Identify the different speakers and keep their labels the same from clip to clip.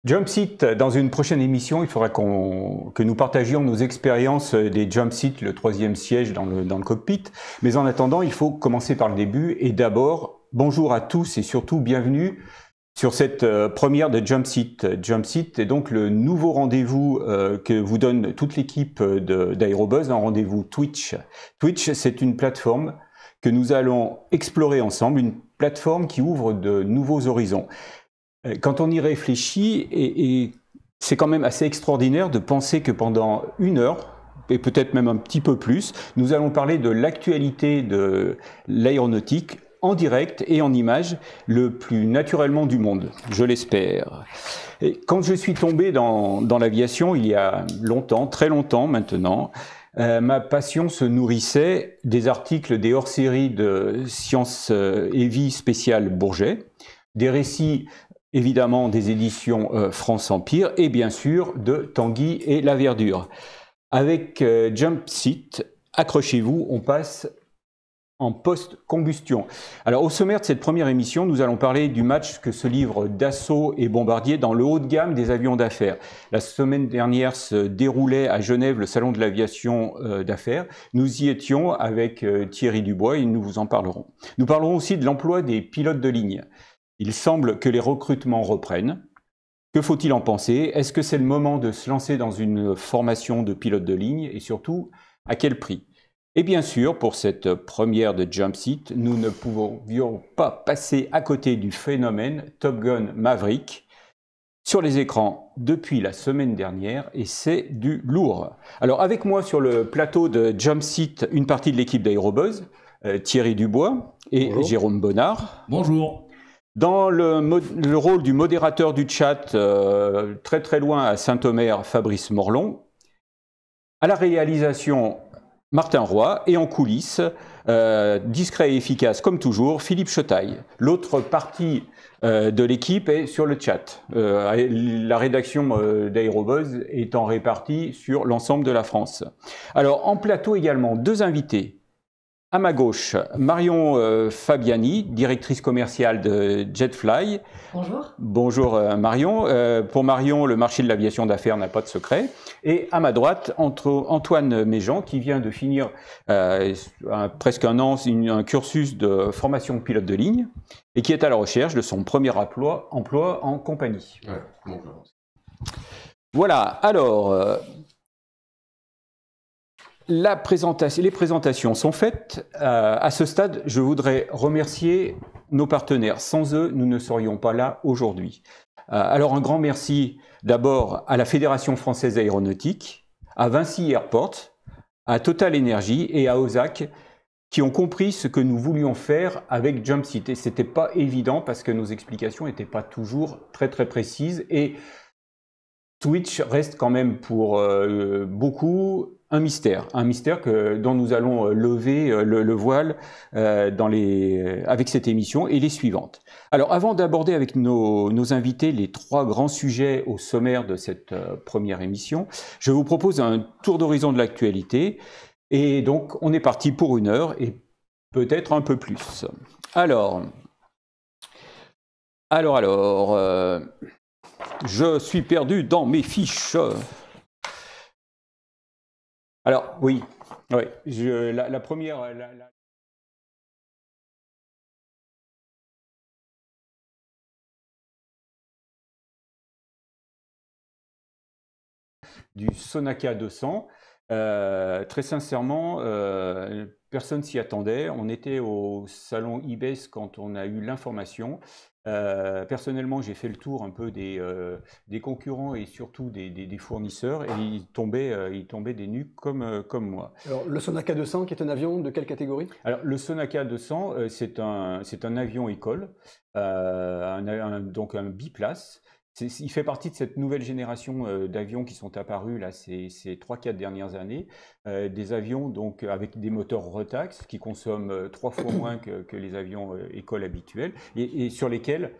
Speaker 1: Jumpseat, dans une prochaine émission, il faudra que nous partagions nos expériences des Jumpseat, le troisième siège dans le cockpit. Mais en attendant, il faut commencer par le début. Et d'abord, bonjour à tous et surtout bienvenue sur cette première de Jumpseat. Jumpseat est donc le nouveau rendez-vous que vous donne toute l'équipe d'Aérobuzz, un rendez-vous Twitch. Twitch, c'est une plateforme que nous allons explorer ensemble, une plateforme qui ouvre de nouveaux horizons. Quand on y réfléchit, et c'est quand même assez extraordinaire de penser que pendant une heure, et peut-être même un petit peu plus, nous allons parler de l'actualité de l'aéronautique en direct et en image le plus naturellement du monde, je l'espère. Et quand je suis tombé dans l'aviation il y a longtemps, très longtemps maintenant, ma passion se nourrissait des articles des hors-séries de Science et Vie spéciale Bourget, des récits évidemment des éditions France Empire et bien sûr de Tanguy et la Verdure. Avec Jumpseat, accrochez-vous, on passe en post-combustion. Alors au sommaire de cette première émission, nous allons parler du match que se livrent Dassault et Bombardier dans le haut de gamme des avions d'affaires. La semaine dernière se déroulait à Genève le salon de l'aviation d'affaires. Nous y étions avec Thierry Dubois et nous vous en parlerons. Nous parlerons aussi de l'emploi des pilotes de ligne. Il semble que les recrutements reprennent. Que faut-il en penser? Est-ce que c'est le moment de se lancer dans une formation de pilote de ligne et surtout, à quel prix? Et bien sûr, pour cette première de Jumpseat, nous ne pouvions pas passer à côté du phénomène Top Gun Maverick sur les écrans depuis la semaine dernière et c'est du lourd. Alors avec moi sur le plateau de Jumpseat, une partie de l'équipe d'Aérobuzz, Thierry Dubois et
Speaker 2: Bonjour.
Speaker 1: Jérôme Bonnard.
Speaker 3: Bonjour.
Speaker 1: Dans le rôle du modérateur du chat, très très loin à Saint-Omer, Fabrice Morlon. À la réalisation, Martin Roy. Et en coulisses, discret et efficace comme toujours, Philippe Chotaille. L'autre partie de l'équipe est sur le chat. La rédaction d'Aérobuzz étant répartie sur l'ensemble de la France. Alors en plateau également, deux invités. À ma gauche, Marion Fabiani, directrice commerciale de Jetfly.
Speaker 4: Bonjour.
Speaker 1: Bonjour Marion. Pour Marion, le marché de l'aviation d'affaires n'a pas de secret. Et à ma droite, Antoine Méjean, qui vient de finir presque un an, un cursus de formation de pilote de ligne, et qui est à la recherche de son premier emploi en compagnie.
Speaker 2: Ouais, bonjour.
Speaker 1: Voilà, alors... les présentations sont faites. À ce stade, je voudrais remercier nos partenaires. Sans eux, nous ne serions pas là aujourd'hui. Alors un grand merci d'abord à la Fédération française aéronautique, à Vinci Airport, à Total Energy et à OSAC qui ont compris ce que nous voulions faire avec Jumpseat. Et ce n'était pas évident parce que nos explications n'étaient pas toujours très très précises. Et Twitch reste quand même pour beaucoup un mystère dont nous allons lever le voile avec cette émission et les suivantes. Alors avant d'aborder avec nos invités les trois grands sujets au sommaire de cette première émission, je vous propose un tour d'horizon de l'actualité et donc on est parti pour une heure et peut-être un peu plus. Alors, je suis perdu dans mes fiches. Alors, oui, la première... du Sonaka 200. Très sincèrement, personne s'y attendait. On était au salon IBES quand on a eu l'information. Personnellement, j'ai fait le tour un peu des concurrents et surtout des fournisseurs et ils tombaient des nues comme moi.
Speaker 2: Alors, le Sonaka 200, qui est un avion de quelle catégorie?
Speaker 1: Alors, le Sonaka 200, c'est un avion école, donc un biplace. Il fait partie de cette nouvelle génération d'avions qui sont apparus là, ces 3-4 dernières années, des avions donc, avec des moteurs Rotax qui consomment 3 fois moins que les avions écoles habituels et sur lesquels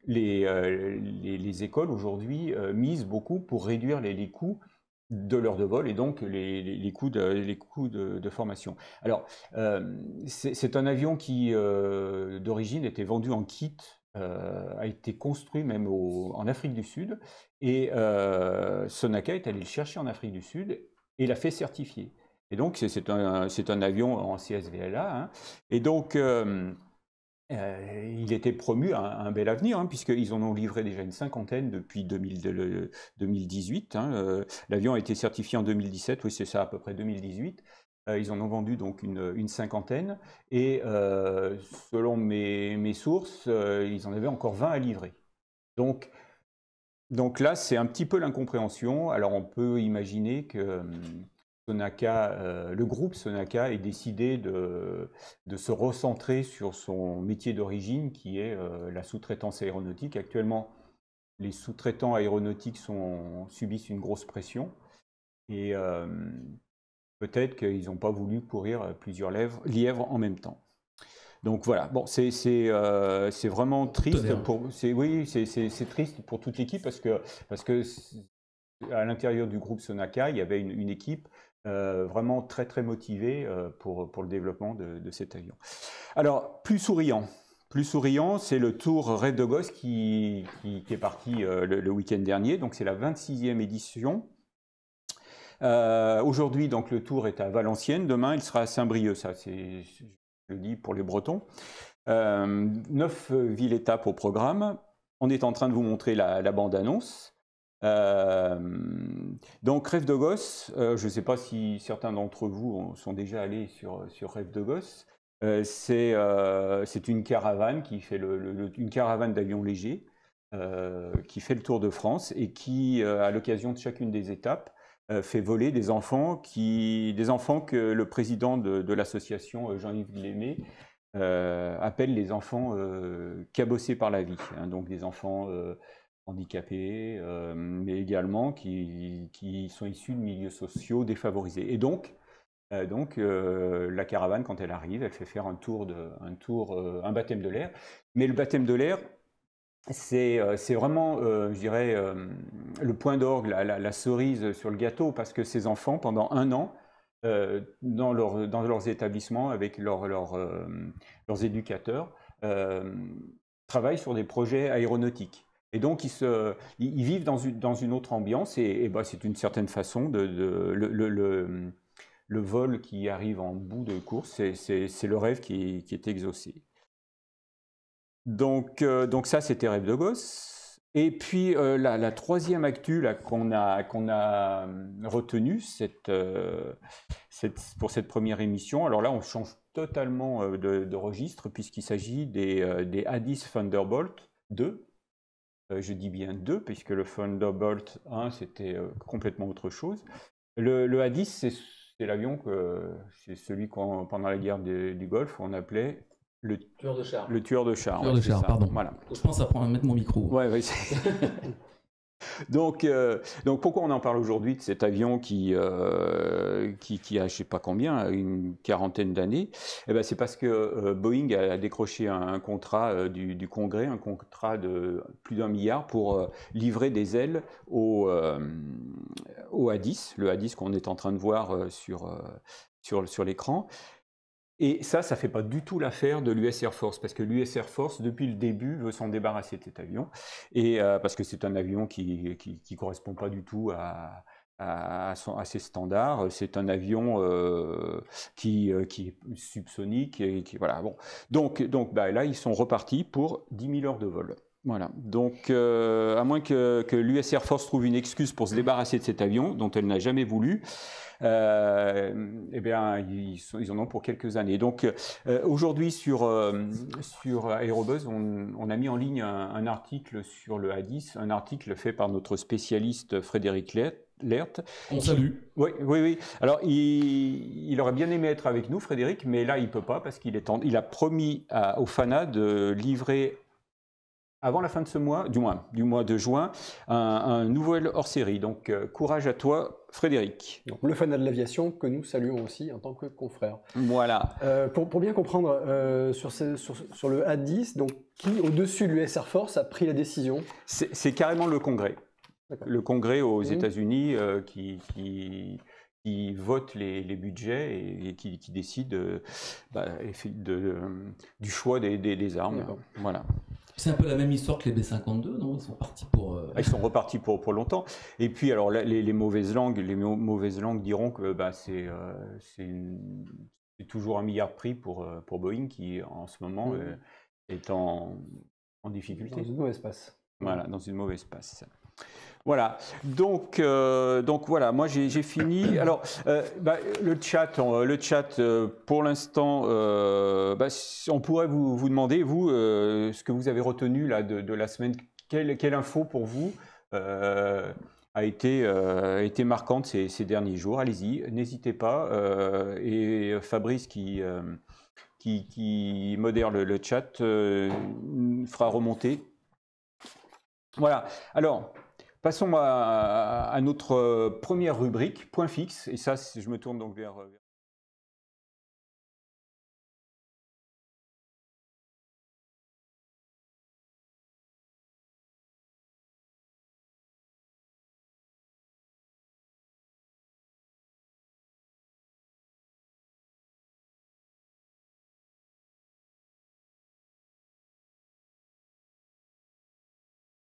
Speaker 1: les écoles aujourd'hui misent beaucoup pour réduire les coûts de l'heure de vol et donc les coûts de formation. Alors, c'est un avion qui, d'origine, était vendu en kit a été construit même en Afrique du Sud, et Sonaka est allé le chercher en Afrique du Sud et l'a fait certifier. Et donc c'est un avion en CSVLA, hein. Et donc il était promu à un bel avenir, hein, puisqu'ils en ont livré déjà une cinquantaine depuis 2018. Hein. L'avion a été certifié en 2017, oui c'est ça, à peu près 2018. Ils en ont vendu donc une cinquantaine, et selon mes sources, ils en avaient encore 20 à livrer. Donc là, c'est un petit peu l'incompréhension. Alors on peut imaginer que Sonaka, le groupe Sonaka ait décidé de se recentrer sur son métier d'origine, qui est la sous-traitance aéronautique. Actuellement, les sous-traitants aéronautiques subissent une grosse pression, et peut-être qu'ils n'ont pas voulu courir plusieurs lièvres en même temps. Donc voilà, bon, c'est vraiment triste c'est triste pour toute l'équipe, parce que à l'intérieur du groupe Sonaka, il y avait une équipe vraiment très très motivée pour le développement de cet avion. Alors, plus souriant, c'est le tour Rêve de Gosse qui est parti le week-end dernier. Donc c'est la 26e édition. Aujourd'hui, donc le tour est à Valenciennes. Demain, il sera à Saint-Brieuc. Ça, je le dis pour les Bretons. 9 villes-étapes au programme. On est en train de vous montrer la bande-annonce. Donc Rêve de Gosse, je ne sais pas si certains d'entre vous sont déjà allés sur Rêve de Gosse. C'est une caravane qui fait une caravane d'avions légers qui fait le tour de France, et qui, à l'occasion de chacune des étapes, fait voler des enfants que le président de l'association, Jean-Yves Lémé, appelle les enfants cabossés par la vie, hein, donc des enfants handicapés, mais également qui sont issus de milieux sociaux défavorisés. Et donc la caravane, quand elle arrive, elle fait faire un baptême de l'air. Mais le baptême de l'air, c'est vraiment, je dirais, le point d'orgue, la cerise sur le gâteau, parce que ces enfants, pendant 1 an, dans leurs établissements, avec leurs éducateurs, travaillent sur des projets aéronautiques. Et donc, ils vivent dans une autre ambiance, et c'est d'une certaine façon le vol qui arrive en bout de course, c'est le rêve qui est exaucé. Donc ça, c'était Rêve de Gosse. Et puis la troisième actu qu'on a retenue pour cette première émission. Alors là, on change totalement de registre, puisqu'il s'agit des Addis Thunderbolt 2. Je dis bien 2, puisque le Thunderbolt 1, c'était complètement autre chose. Le Addis, c'est l'avion c'est celui qu'on, pendant la guerre du Golfe, on appelait le tueur de chars. Le tueur de chars.
Speaker 3: Tueur de chars, pardon.
Speaker 1: Voilà.
Speaker 3: Je pense à mettre mon micro.
Speaker 1: Ouais. Donc pourquoi on en parle aujourd'hui de cet avion qui a, je sais pas combien, une quarantaine d'années? C'est parce que Boeing a décroché un contrat du Congrès, un contrat de plus d'1 milliard pour livrer des ailes au Addis, le Addis qu'on est en train de voir sur l'écran. Et ça fait pas du tout l'affaire de l'US Air Force, parce que l'US Air Force, depuis le début, veut s'en débarrasser de cet avion, et parce que c'est un avion qui correspond pas du tout à ses standards. C'est un avion qui est subsonique, et voilà. Bon, donc là, ils sont repartis pour 10 000 heures de vol. Voilà. Donc, à moins que l'US Air Force trouve une excuse pour se débarrasser de cet avion, dont elle n'a jamais voulu, ils en ont pour quelques années. Donc, aujourd'hui, sur Aérobuzz, on a mis en ligne un article sur le Addis, un article fait par notre spécialiste Frédéric Lert.
Speaker 3: On salue.
Speaker 1: Oui. Alors, il aurait bien aimé être avec nous, Frédéric, mais là, il peut pas, parce qu'il a promis au FANA de livrer, avant la fin de ce mois, du mois de juin, un nouvel hors-série. Donc, courage à toi, Frédéric.
Speaker 2: Donc, le FANA de l'aviation, que nous saluons aussi en tant que confrères.
Speaker 1: Voilà.
Speaker 2: Pour bien comprendre, sur le Addis, donc, qui, au-dessus de l'US Air Force, a pris la décision?
Speaker 1: C'est carrément le Congrès. Le Congrès aux États-Unis qui vote les budgets et qui décide du choix des armes. Voilà.
Speaker 3: C'est un peu la même histoire que les B-52, non? Ils sont partis pour...
Speaker 1: Ils sont repartis pour longtemps. Et puis, alors, les mauvaises langues diront que c'est toujours 1 milliard de prix pour Boeing qui, en ce moment, est en difficulté.
Speaker 2: Dans une mauvaise passe.
Speaker 1: Voilà, dans une mauvaise passe. Voilà, donc voilà, moi j'ai fini. Alors, le chat, pour l'instant, on pourrait vous demander, vous, ce que vous avez retenu là, de la semaine, quelle info pour vous a été marquante ces derniers jours. Allez-y, n'hésitez pas. Et Fabrice qui modère le chat fera remonter. Voilà, alors... Passons à notre première rubrique, point fixe, et ça, je me tourne donc vers...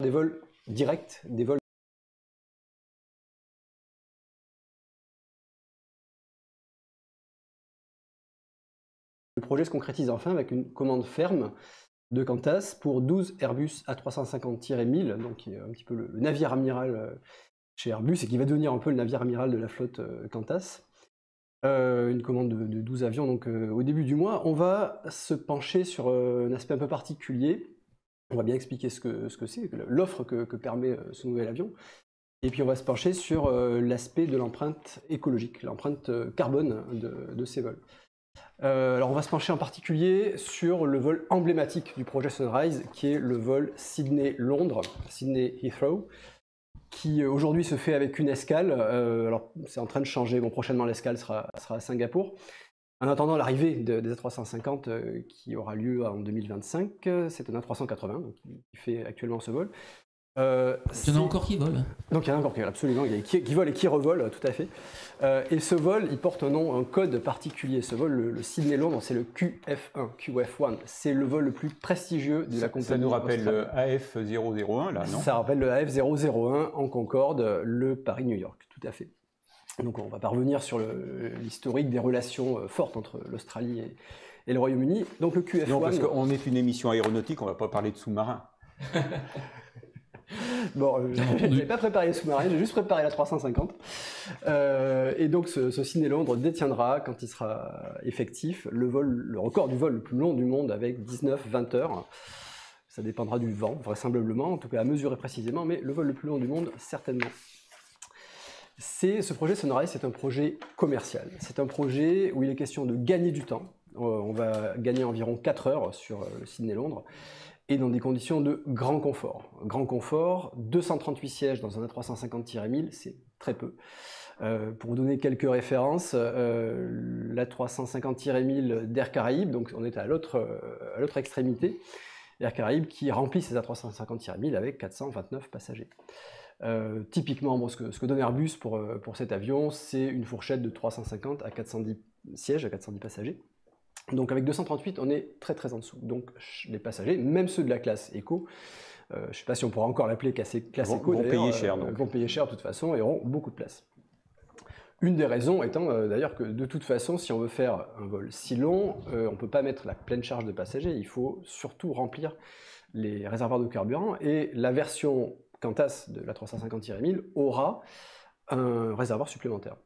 Speaker 2: Des vols directs, des vols. Le projet se concrétise enfin avec une commande ferme de Qantas pour 12 Airbus A350-1000, donc qui est un petit peu le navire amiral chez Airbus et qui va devenir un peu le navire amiral de la flotte Qantas. Une commande de 12 avions donc, au début du mois. On va se pencher sur un aspect un peu particulier. On va bien expliquer ce que c'est, l'offre que permet ce nouvel avion. Et puis on va se pencher sur l'aspect de l'empreinte écologique, l'empreinte carbone de ces vols. Alors on va se pencher en particulier sur le vol emblématique du projet Sunrise, qui est le vol Sydney-Londres, Sydney-Heathrow, qui aujourd'hui se fait avec une escale. Alors c'est en train de changer, bon, prochainement l'escale sera à Singapour. En attendant l'arrivée des A350 qui aura lieu en 2025, c'est un A380 donc, qui fait actuellement ce vol.
Speaker 3: Il y en a encore qui volent.
Speaker 2: Donc il y en a encore qui volent, absolument, il y a qui volent et qui revolent, tout à fait. Et ce vol, il porte un code particulier. Ce vol, le Sydney-Londres, c'est le QF1. C'est le vol le plus prestigieux de la compagnie.
Speaker 1: Ça nous rappelle le AF001, là, non?
Speaker 2: Ça rappelle le AF001 en Concorde, le Paris-New York, tout à fait. Donc on va pas revenir sur l'historique des relations fortes entre l'Australie et le Royaume-Uni. Donc le QF1...
Speaker 1: Non, parce qu'on est une émission aéronautique, on ne va pas parler de sous-marins.
Speaker 2: Bon, je n'avais pas préparé les sous-marins, j'ai juste préparé la 350. Et donc ce Sydney-Londres détiendra, quand il sera effectif, le record du vol le plus long du monde avec 19-20 heures. Ça dépendra du vent, vraisemblablement, en tout cas à mesurer précisément, mais le vol le plus long du monde, certainement. Ce projet Sunrise, c'est un projet commercial. C'est un projet où il est question de gagner du temps. On va gagner environ 4 heures sur le Sydney-Londres et dans des conditions de grand confort. Grand confort, 238 sièges dans un A350-1000, c'est très peu. Pour vous donner quelques références, l'A350-1000 d'Air Caraïbes, donc on est à l'autre extrémité, Air Caraïbes qui remplit ses A350-1000 avec 429 passagers. Typiquement, bon, ce que donne Airbus pour cet avion, c'est une fourchette de 350 à 410 sièges, à 410 passagers. Donc avec 238, on est très très en dessous. Donc les passagers, même ceux de la classe Eco, je ne sais pas si on pourra encore l'appeler classe Eco,
Speaker 1: vont payer cher.
Speaker 2: Vont payer cher de toute façon et auront beaucoup de place. Une des raisons étant d'ailleurs que de toute façon, si on veut faire un vol si long, on ne peut pas mettre la pleine charge de passagers, il faut surtout remplir les réservoirs de carburant et la version Qantas de la 350-1000 aura un réservoir supplémentaire.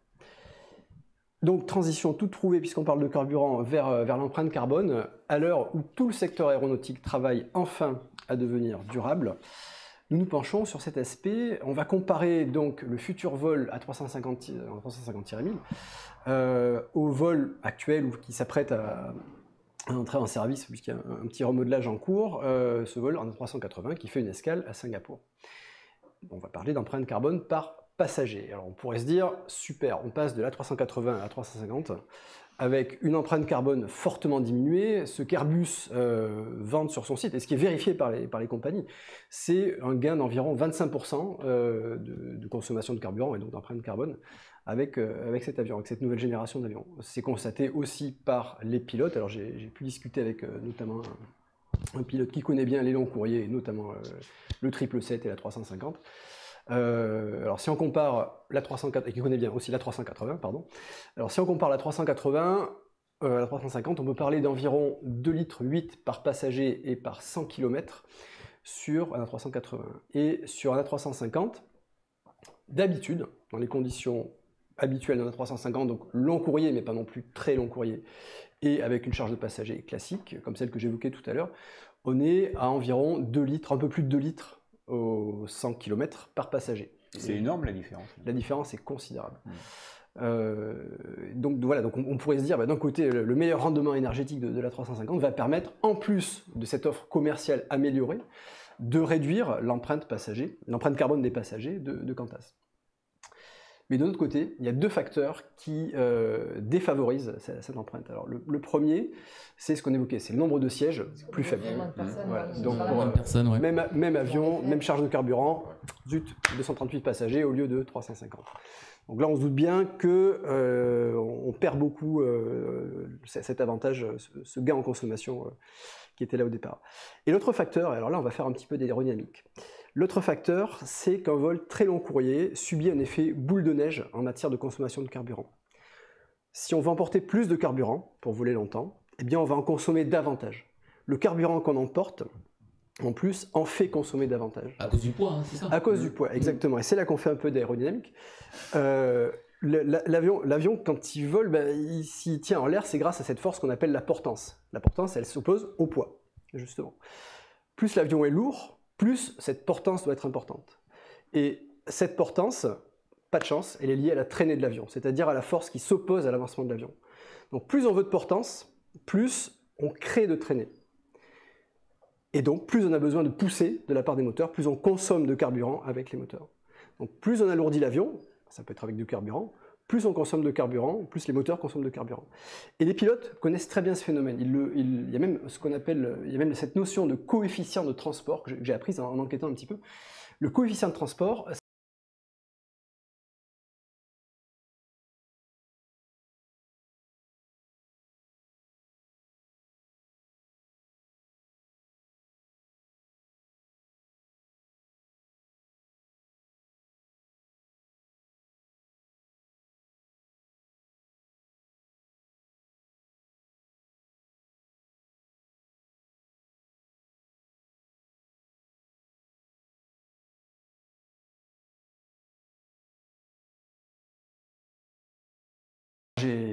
Speaker 2: Donc transition toute trouvée puisqu'on parle de carburant vers l'empreinte carbone, à l'heure où tout le secteur aéronautique travaille enfin à devenir durable, nous nous penchons sur cet aspect. On va comparer donc le futur vol à 350-1000 au vol actuel ou qui s'apprête à entrer en service puisqu'il y a un petit remodelage en cours, ce vol en 380 qui fait une escale à Singapour. On va parler d'empreinte carbone par passager. Alors on pourrait se dire, super, on passe de l'A380 à la 350 avec une empreinte carbone fortement diminuée. Ce qu'Airbus vend sur son site, et ce qui est vérifié par les compagnies, c'est un gain d'environ 25% de consommation de carburant et donc d'empreinte carbone avec cet avion, avec cette nouvelle génération d'avions. C'est constaté aussi par les pilotes. Alors j'ai pu discuter avec notamment un pilote qui connaît bien les longs courriers, notamment le 777 et la 350. Alors si on compare la 380, et qui connaît bien aussi la 380, pardon. Alors si on compare la 380 à la 350, on peut parler d'environ 2,8 litres par passager et par 100 km sur un A380. Et sur un A350, d'habitude, dans les conditions habituelles d'un A350, donc long courrier, mais pas non plus très long courrier, et avec une charge de passagers classique, comme celle que j'évoquais tout à l'heure, on est à environ 2 litres, un peu plus de 2 litres aux 100 km par passager.
Speaker 1: C'est énorme la différence.
Speaker 2: La différence est considérable. Donc voilà, donc on pourrait se dire, d'un côté, le meilleur rendement énergétique de la 350 va permettre, en plus de cette offre commerciale améliorée, de réduire l'empreinte carbone des passagers de Qantas. Mais de l'autre côté, il y a deux facteurs qui défavorisent cette empreinte. Alors le premier, c'est ce qu'on évoquait, c'est le nombre de sièges plus faible. Voilà. Donc même avion, même charge de carburant, zut, 238 passagers au lieu de 350. Donc là, on se doute bien que on perd beaucoup cet avantage, ce gain en consommation qui était là au départ. Et l'autre facteur, alors là, on va faire un petit peu d'aérodynamique. L'autre facteur, c'est qu'un vol très long courrier subit un effet boule de neige en matière de consommation de carburant. Si on veut emporter plus de carburant pour voler longtemps, eh bien on va en consommer davantage. Le carburant qu'on emporte, en plus, en fait consommer davantage.
Speaker 3: À cause du poids, hein, c'est ça?
Speaker 2: À cause du poids, exactement. Et c'est là qu'on fait un peu d'aérodynamique. L'avion, quand il vole, s'il tient en l'air, c'est grâce à cette force qu'on appelle la portance. La portance, elle s'oppose au poids, justement. Plus l'avion est lourd, plus cette portance doit être importante. Et cette portance, pas de chance, elle est liée à la traînée de l'avion, c'est-à-dire à la force qui s'oppose à l'avancement de l'avion. Donc plus on veut de portance, plus on crée de traînée. Et donc plus on a besoin de pousser de la part des moteurs, plus on consomme de carburant avec les moteurs. Donc plus on alourdit l'avion, ça peut être avec du carburant, plus on consomme de carburant, plus les moteurs consomment de carburant. Et les pilotes connaissent très bien ce phénomène. Il y a même ce qu'on appelle, il y a même cette notion de coefficient de transport que j'ai apprise en enquêtant un petit peu. Le coefficient de transport,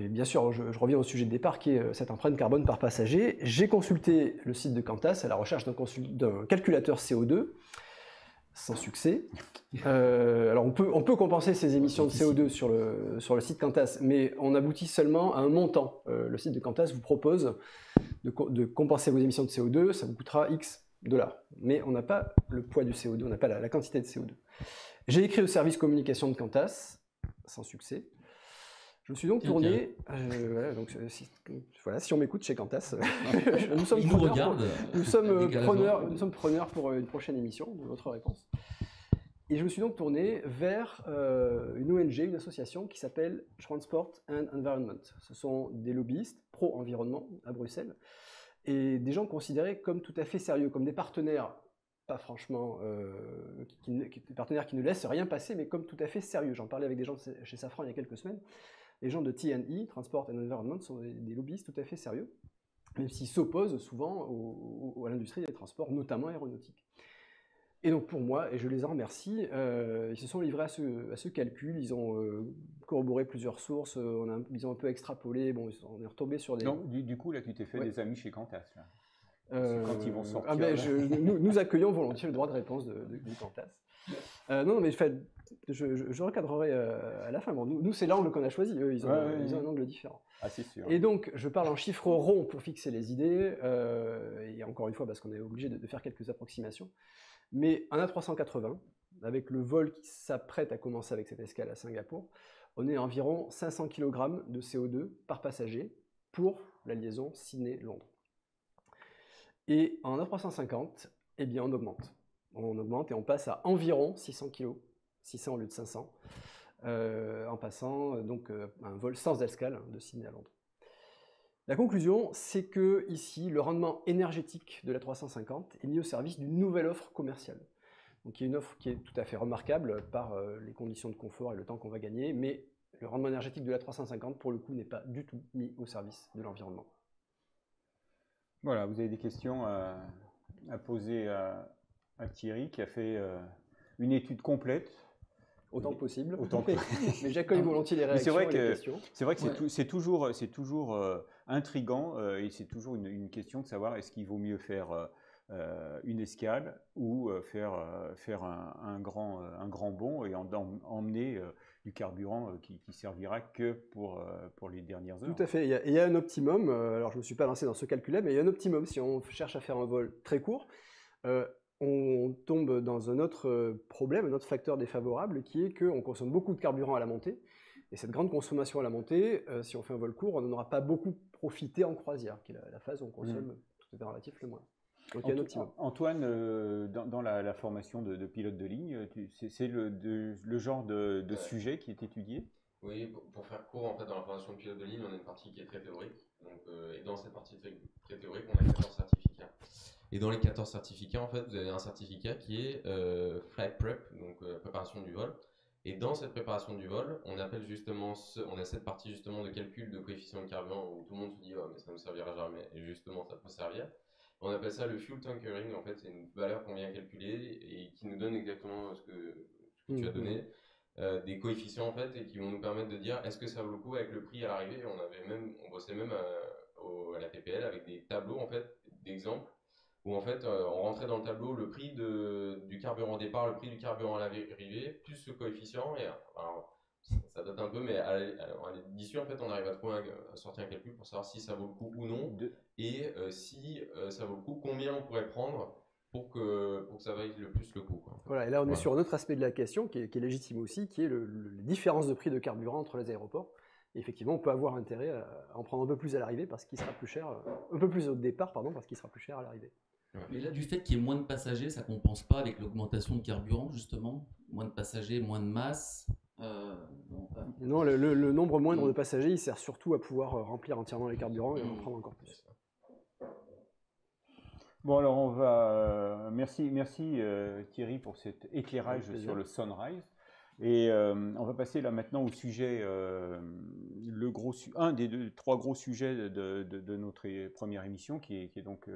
Speaker 2: bien sûr, je reviens au sujet de départ qui est cette empreinte carbone par passager. J'ai consulté le site de Qantas à la recherche d'un calculateur CO2, sans succès. Alors on peut compenser ces émissions de CO2 sur le site Qantas, mais on aboutit seulement à un montant. Le site de Qantas vous propose de compenser vos émissions de CO2, ça vous coûtera X $. Mais on n'a pas le poids du CO2, on n'a pas la quantité de CO2. J'ai écrit au service communication de Qantas, sans succès. Je me suis donc tourné, si on m'écoute chez Qantas, nous sommes preneurs pour une prochaine émission, de votre réponse. Et je me suis donc tourné vers une ONG, une association qui s'appelle Transport and Environment. Ce sont des lobbyistes pro-environnement à Bruxelles, et des gens considérés comme tout à fait sérieux, comme des partenaires, pas franchement, des partenaires qui ne laissent rien passer, mais comme tout à fait sérieux. J'en parlais avec des gens chez Safran il y a quelques semaines. Les gens de TNE, Transport and Environment, sont des lobbyistes tout à fait sérieux, même s'ils s'opposent souvent à l'industrie des transports, notamment aéronautiques. Et donc pour moi, et je les en remercie, ils se sont livrés à ce calcul, ils ont corroboré plusieurs sources, ils ont un peu extrapolé, bon, on est retombé sur des...
Speaker 1: Donc du coup, là, tu t'es fait des amis chez Qantas, là. Quand ils vont sortir...
Speaker 2: nous accueillons volontiers le droit de réponse de Qantas. Non, mais je recadrerai à la fin. Bon, nous, c'est l'angle qu'on a choisi. Eux, ils ont un angle différent.
Speaker 1: Ah, c'est sûr.
Speaker 2: Et donc, je parle en chiffres ronds pour fixer les idées. Et encore une fois, parce qu'on est obligé de faire quelques approximations. Mais un A380, avec le vol qui s'apprête à commencer avec cette escale à Singapour, on est à environ 500 kg de CO2 par passager pour la liaison Sydney-Londres. Et en A350, eh bien, on augmente. On augmente et on passe à environ 600 kg, 600 au lieu de 500, en passant donc un vol sans escale de Sydney à Londres. La conclusion, c'est que ici, le rendement énergétique de l'A350 est mis au service d'une nouvelle offre commerciale. Donc il y a une offre qui est tout à fait remarquable par les conditions de confort et le temps qu'on va gagner, mais le rendement énergétique de l'A350, pour le coup, n'est pas du tout mis au service de l'environnement.
Speaker 1: Voilà, vous avez des questions à poser à Thierry, qui a fait une étude complète.
Speaker 2: Autant que possible.
Speaker 1: Autant que...
Speaker 2: mais j'accueille volontiers les réactions et les questions.
Speaker 1: C'est vrai que c'est toujours intriguant et c'est toujours une question de savoir est-ce qu'il vaut mieux faire une escale ou faire un grand bond et emmener du carburant qui servira que pour les dernières heures.
Speaker 2: Tout à fait. Il y a un optimum. Alors je ne me suis pas lancé dans ce calcul-là, mais il y a un optimum. Si on cherche à faire un vol très court, on tombe dans un autre problème, un autre facteur défavorable, qui est qu'on consomme beaucoup de carburant à la montée. Et cette grande consommation à la montée, si on fait un vol court, on n'en aura pas beaucoup profité en croisière, qui est la phase où on consomme tout à fait relatif le moins. Donc il y a un optimum.
Speaker 1: Antoine, dans la formation de pilote de ligne, c'est le genre de sujet qui est étudié?
Speaker 4: Oui, pour faire court, en fait, dans la formation de pilote de ligne, on a une partie qui est très théorique. Donc, et dans cette partie très théorique, on a 14 certificats. Et dans les 14 certificats, en fait, vous avez un certificat qui est Flight Prep, donc préparation du vol. Et dans cette préparation du vol, on appelle justement, on a cette partie justement de calcul de coefficient de carburant où tout le monde se dit, oh, mais ça ne nous servira jamais. Et justement, ça peut servir. On appelle ça le fuel tankering. En fait, c'est une valeur qu'on vient calculer et qui nous donne exactement ce que tu as donné. Des coefficients en fait et qui vont nous permettre de dire est-ce que ça vaut le coup avec le prix à l'arrivée. On bossait même à la TPL avec des tableaux en fait d'exemples où en fait on rentrait dans le tableau le prix du carburant au départ, le prix du carburant à l'arrivée plus ce coefficient et alors ça date un peu mais à l'issue en fait on arrive à sortir un calcul pour savoir si ça vaut le coup ou non et si ça vaut le coup combien on pourrait prendre pour que ça vaille le plus le coup. Quoi.
Speaker 2: Voilà, et là on est sur un autre aspect de la question qui est légitime aussi, qui est la différence de prix de carburant entre les aéroports. Et effectivement, on peut avoir intérêt à en prendre un peu plus à l'arrivée parce qu'il sera plus cher, un peu plus au départ, pardon, parce qu'il sera plus cher à l'arrivée.
Speaker 3: Mais là, du fait qu'il y ait moins de passagers, ça compense pas avec l'augmentation de carburant, justement? Moins de passagers, moins de masse
Speaker 2: Non, le nombre moindre de passagers, il sert surtout à pouvoir remplir entièrement les carburants et en prendre encore plus.
Speaker 1: Bon, alors on va... merci Thierry pour cet éclairage sur le Sunrise. Et on va passer là maintenant au sujet, un des trois gros sujets de notre première émission, qui est donc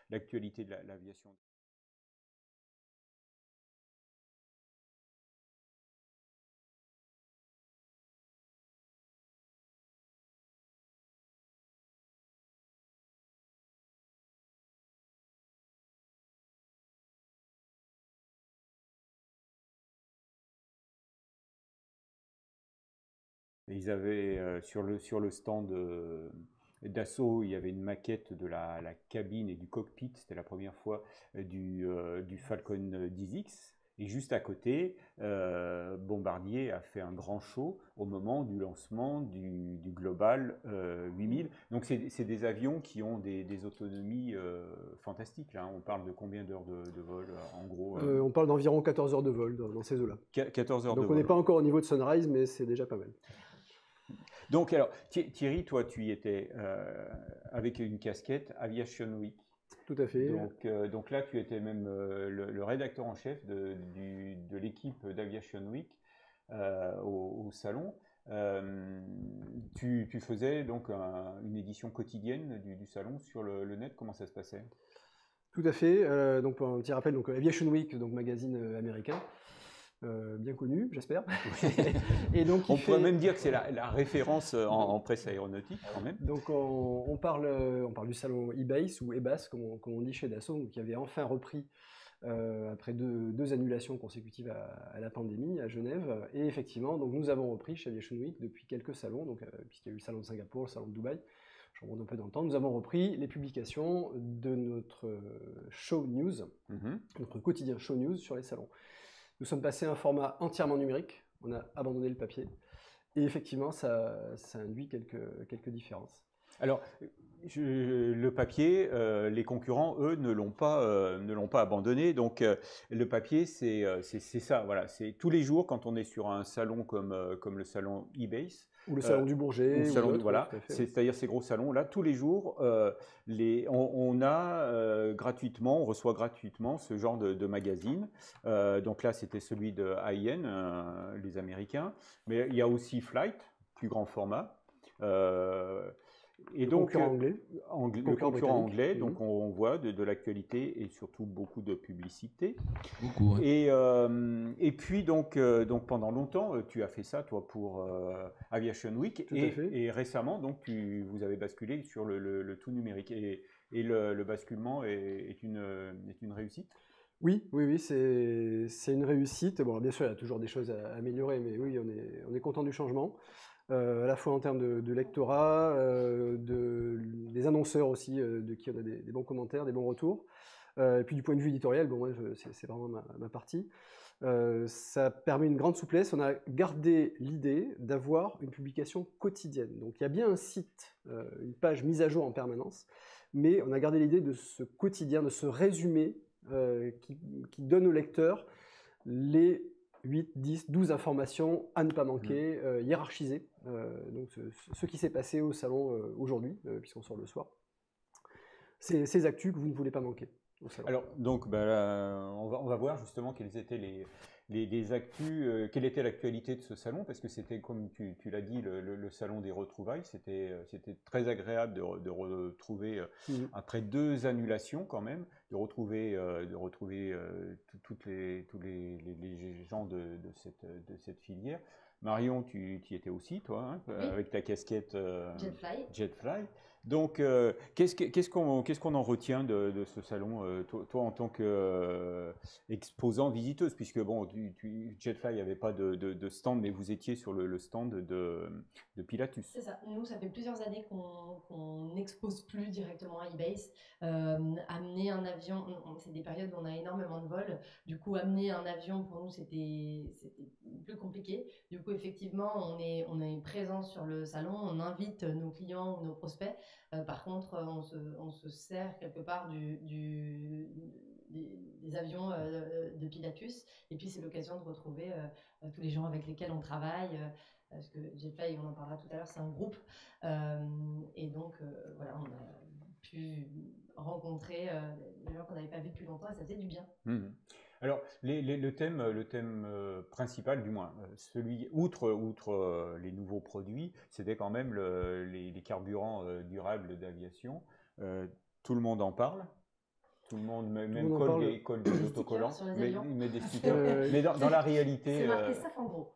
Speaker 1: l'actualité de l'aviation. Ils avaient sur le stand d'Assaut, il y avait une maquette de la cabine et du cockpit. C'était la première fois du Falcon 10X. Et juste à côté, Bombardier a fait un grand show au moment du lancement du Global 8000. Donc c'est des avions qui ont des autonomies fantastiques. Là. On parle de combien d'heures de vol en gros
Speaker 2: On parle d'environ 14 heures de vol dans ces eaux-là.
Speaker 1: 14 heures
Speaker 2: de vol. Donc on n'est pas encore au niveau de Sunrise, mais c'est déjà pas mal.
Speaker 1: Donc alors, Thierry, toi tu y étais avec une casquette Aviation Week.
Speaker 2: Tout à fait.
Speaker 1: Donc là, tu étais même le rédacteur en chef de l'équipe d'Aviation Week au salon. Tu faisais donc une édition quotidienne du salon sur le net. Comment ça se passait?
Speaker 2: Tout à fait. Donc pour un petit rappel, donc Aviation Week, donc magazine américain. Bien connu, j'espère.
Speaker 1: Et donc, on pourrait même dire que c'est la référence en presse aéronautique, quand même.
Speaker 2: Donc, on parle du salon eBase ou EBAS, comme on dit chez Dassault, qui avait enfin repris après deux annulations consécutives à la pandémie à Genève. Et effectivement, donc nous avons repris chez Aviation Week depuis quelques salons, donc puisqu'il y a eu le salon de Singapour, le salon de Dubaï. Je remonte un peu dans le temps. Nous avons repris les publications de notre show news, notre quotidien show news sur les salons. Nous sommes passés à un format entièrement numérique, on a abandonné le papier, et effectivement, ça induit quelques différences.
Speaker 1: Alors, le papier, les concurrents, eux, ne l'ont pas abandonné. Donc, le papier, c'est ça. Voilà, c'est tous les jours quand on est sur un salon comme le salon eBase.
Speaker 2: Ou le salon du Bourget.
Speaker 1: Ou le salon,
Speaker 2: d'autres,
Speaker 1: voilà,
Speaker 2: tout à fait.
Speaker 1: c'est-à-dire ces gros salons. Là, tous les jours, on a gratuitement, on reçoit gratuitement ce genre de magazine. Donc là, c'était celui de IN, les Américains. Mais il y a aussi Flight, plus grand format. Et
Speaker 2: Le
Speaker 1: donc,
Speaker 2: concurrent anglais.
Speaker 1: le concurrent anglais,
Speaker 2: britannique.
Speaker 1: donc on voit de l'actualité et surtout beaucoup de publicité.
Speaker 3: Beaucoup, ouais.
Speaker 1: Et puis donc pendant longtemps, tu as fait ça toi pour Aviation Week
Speaker 2: Tout à fait.
Speaker 1: et récemment donc vous avez basculé sur le tout numérique et le basculement est une réussite.
Speaker 2: Oui, c'est une réussite. Bon, bien sûr, il y a toujours des choses à améliorer, mais oui, on est content du changement. À la fois en termes de lectorat, des annonceurs aussi, de qui on a des bons commentaires, des bons retours. Et puis du point de vue éditorial, bon, moi, c'est vraiment ma partie. Ça permet une grande souplesse. On a gardé l'idée d'avoir une publication quotidienne. Donc il y a bien un site, une page mise à jour en permanence, mais on a gardé l'idée de ce quotidien, de ce résumé qui donne au lecteur les 8, 10, 12 informations à ne pas manquer, hiérarchisées. Donc ce qui s'est passé au salon aujourd'hui, puisqu'on sort le soir. C'est ces actus que vous ne voulez pas manquer au salon.
Speaker 1: Alors donc on va voir justement quelles étaient les actus, quelle était l'actualité de ce salon, parce que c'était, comme tu l'as dit, le salon des retrouvailles. C'était très agréable de retrouver, après 2 annulations quand même, de retrouver tous les gens de cette filière. Marion, tu y étais aussi, toi, hein,
Speaker 5: Oui.
Speaker 1: avec ta casquette
Speaker 5: Jetfly.
Speaker 1: Donc, qu'est-ce qu'on en retient de ce salon, toi en tant qu'exposant, visiteuse, puisque bon, Jetfly n'avait pas de stand, mais vous étiez sur le stand de Pilatus.
Speaker 5: C'est ça. Nous, ça fait plusieurs années qu'on n'expose plus directement à eBase. Amener un avion, c'est des périodes où on a énormément de vols. Du coup, amener un avion, pour nous, c'était plus compliqué. Du coup, effectivement, on est présent sur le salon, on invite nos clients ou nos prospects. Par contre, on se sert quelque part des avions de Pilatus. Et puis, c'est l'occasion de retrouver tous les gens avec lesquels on travaille. Parce que Jetfly, on en parlera tout à l'heure, c'est un groupe. Et donc, voilà, on a pu rencontrer des gens qu'on n'avait pas vus depuis longtemps et ça faisait du bien.
Speaker 1: Alors, le thème principal, du moins, celui outre les nouveaux produits, c'était quand même les carburants durables d'aviation. Tout le monde en parle. Tout le monde colle des autocollants, met des stickers. Mais dans la réalité,
Speaker 5: c'est marqué SAF en gros.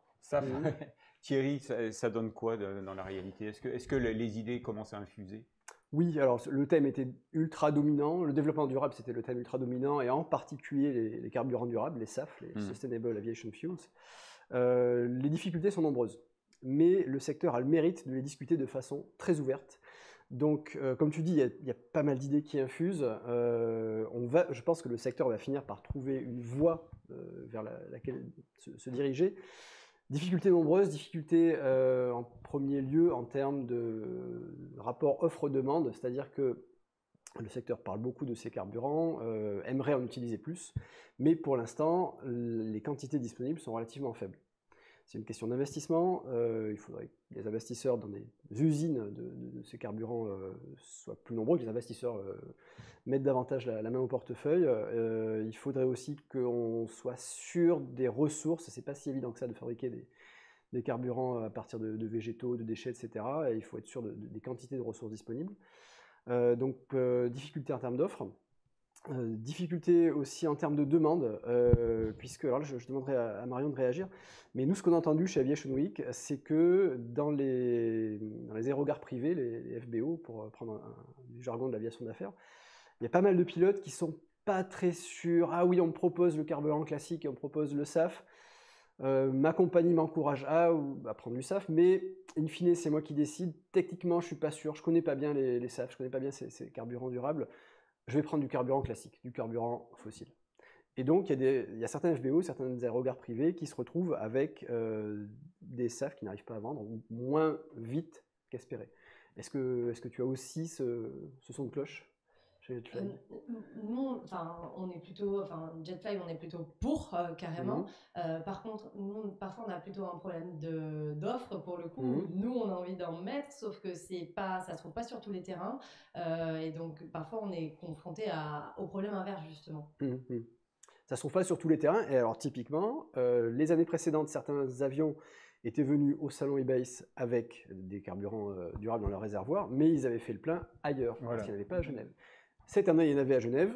Speaker 1: Thierry, ça donne quoi dans la réalité? Est-ce que les idées commencent à infuser?
Speaker 2: Oui, alors le thème était ultra dominant, le développement durable c'était le thème ultra dominant, et en particulier les carburants durables, les SAF, les Sustainable Aviation Fuels. Les difficultés sont nombreuses, mais le secteur a le mérite de les discuter de façon très ouverte. Donc, comme tu dis, il y a pas mal d'idées qui infusent. Je pense que le secteur va finir par trouver une voie vers laquelle se diriger. Difficultés nombreuses, difficultés en premier lieu en termes de rapport offre-demande, c'est-à-dire que le secteur parle beaucoup de ces carburants, aimerait en utiliser plus, mais pour l'instant, les quantités disponibles sont relativement faibles. C'est une question d'investissement, il faudrait que les investisseurs dans des usines de ces carburants soient plus nombreux, que les investisseurs mettent davantage la main au portefeuille. Il faudrait aussi qu'on soit sûr des ressources, c'est pas si évident que ça de fabriquer des carburants à partir de végétaux, de déchets, etc. Et il faut être sûr des quantités de ressources disponibles. Donc difficulté en termes d'offres. Difficulté aussi en termes de demande, puisque, alors là je demanderai à Marion de réagir, mais nous ce qu'on a entendu chez Aviation Week, c'est que dans les aérogares privés, les FBO, pour prendre du jargon de l'aviation d'affaires, il y a pas mal de pilotes qui sont pas très sûrs. Ah oui, on me propose le carburant classique et on me propose le SAF. Ma compagnie m'encourage à prendre du SAF, mais in fine c'est moi qui décide. Techniquement je suis pas sûr, je connais pas bien les SAF, je connais pas bien ces carburants durables. Je vais prendre du carburant classique, du carburant fossile. Et donc, il y a certains FBO, certains aérogares privés qui se retrouvent avec des SAF qui n'arrivent pas à vendre, ou moins vite qu'espéré. Est-ce que tu as aussi ce son de cloche? chez Jetfly?
Speaker 5: Nous, on est plutôt, Jetfly, on est plutôt pour carrément. Par contre, nous, parfois, on a plutôt un problème d'offre pour le coup. Nous, on a envie d'en mettre, sauf que ça se trouve pas sur tous les terrains. Et donc, parfois, on est confronté au problème inverse, justement.
Speaker 2: Ça se trouve pas sur tous les terrains. Et alors, typiquement, les années précédentes, certains avions étaient venus au salon eBase avec des carburants durables dans leur réservoir, mais ils avaient fait le plein ailleurs, parce qu'il n'y en avait pas à Genève. Cette année, il y en avait à Genève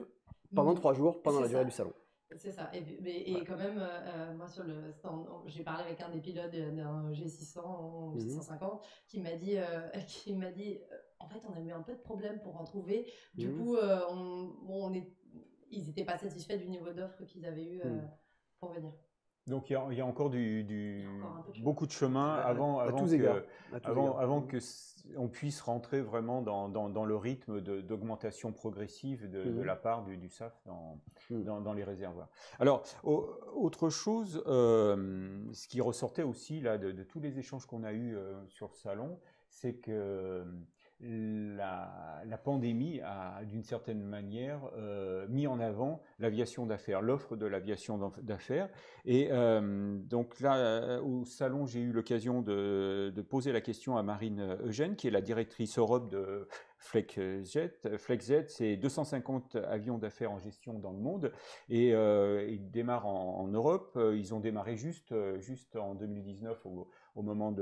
Speaker 2: pendant 3 jours, pendant la durée du salon.
Speaker 5: C'est ça. Et quand même, moi sur le stand, j'ai parlé avec un des pilotes d'un G600 ou 650 qui m'a dit, en fait, on a eu un peu de problème pour en trouver. Du coup, ils n'étaient pas satisfaits du niveau d'offre qu'ils avaient eu pour venir.
Speaker 1: Donc il y a encore beaucoup de chemin avant que on puisse rentrer vraiment dans le rythme d'augmentation progressive de la part du SAF dans les réservoirs. Alors, autre chose, ce qui ressortait aussi là, de tous les échanges qu'on a eus sur le salon, c'est que la pandémie a, d'une certaine manière, mis en avant l'aviation d'affaires, l'offre de l'aviation d'affaires. Et donc là, au salon, j'ai eu l'occasion de poser la question à Marine Eugène, qui est la directrice Europe de FlexJet. FlexJet, c'est 250 avions d'affaires en gestion dans le monde. Et ils démarrent en Europe. Ils ont démarré juste en 2019, au moment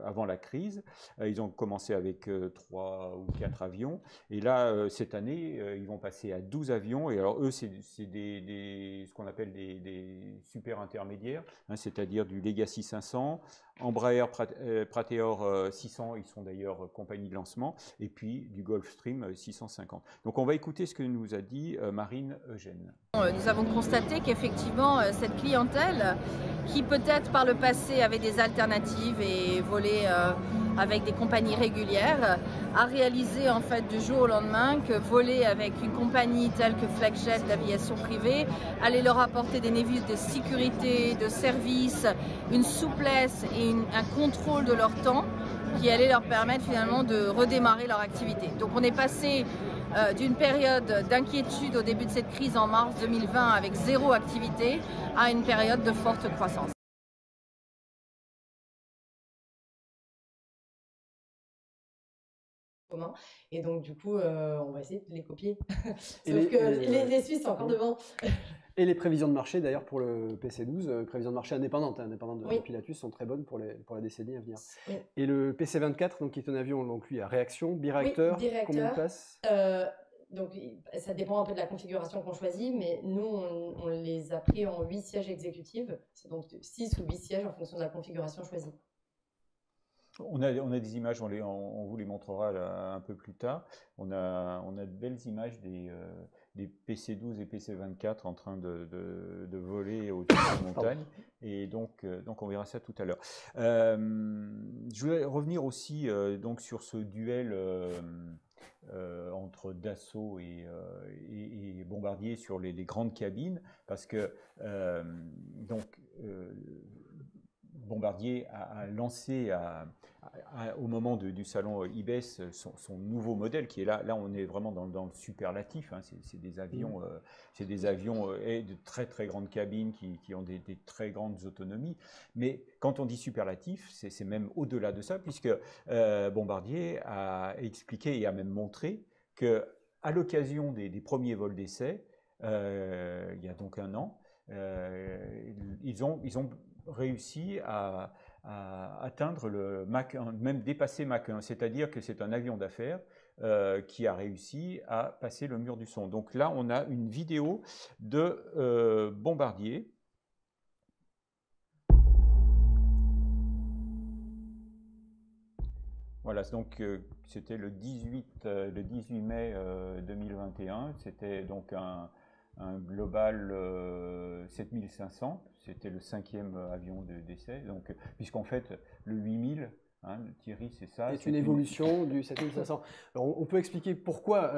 Speaker 1: avant la crise. Ils ont commencé avec 3 ou 4 avions. Et là, cette année, ils vont passer à 12 avions. Et alors, eux, c'est ce qu'on appelle des super intermédiaires, hein, c'est-à-dire du Legacy 500, Embraer Praetor 600, ils sont d'ailleurs compagnie de lancement, et puis du Gulfstream 650. Donc, on va écouter ce que nous a dit Marine Eugène.
Speaker 6: Nous avons constaté qu'effectivement, cette clientèle, qui peut-être par le passé avait des alternatives et volait avec des compagnies régulières, a réalisé en fait du jour au lendemain que voler avec une compagnie telle que FlexJet d'aviation privée allait leur apporter des niveaux de sécurité, de service, une souplesse et un contrôle de leur temps qui allait leur permettre finalement de redémarrer leur activité. Donc on est passé d'une période d'inquiétude au début de cette crise en mars 2020 avec 0 activité à une période de forte croissance.
Speaker 5: Et donc du coup, on va essayer de les copier. Sauf que les Suisses sont encore devant.
Speaker 2: Et les prévisions de marché, d'ailleurs, pour le PC12, prévisions de marché indépendantes de Pilatus, sont très bonnes pour la décennie à venir. Oui. Et le PC24, donc, qui est un avion, donc, lui, à réaction, biréacteur, combien de places?
Speaker 5: Donc, ça dépend un peu de la configuration qu'on choisit, mais nous, on les a pris en 8 sièges exécutifs. C'est donc 6 ou 8 sièges en fonction de la configuration choisie.
Speaker 1: On a des images, on vous les montrera là, un peu plus tard. On a de belles images des PC12 et PC24 en train de voler au-dessus de la montagne. Et donc on verra ça tout à l'heure. Je voulais revenir aussi donc sur ce duel entre Dassault et Bombardier sur les grandes cabines, parce que Bombardier a lancé au moment du salon IBES son nouveau modèle qui est là on est vraiment dans le superlatif, hein. C'est des avions, de très très grandes cabines qui ont des très grandes autonomies, mais quand on dit superlatif, c'est même au-delà de ça, puisque Bombardier a expliqué et a même montré que à l'occasion des premiers vols d'essai, il y a donc 1 an, ils ont réussi à atteindre le Mach 1, même dépasser Mach 1, c'est-à-dire que c'est un avion d'affaires qui a réussi à passer le mur du son. Donc là, on a une vidéo de Bombardier. Voilà, donc c'était le 18 mai 2021, c'était donc un Global 7500, c'était le 5e avion d'essai, donc puisqu'en fait le 8000, hein, Thierry, c'est ça.
Speaker 2: C'est une évolution du 7500. Alors on peut expliquer pourquoi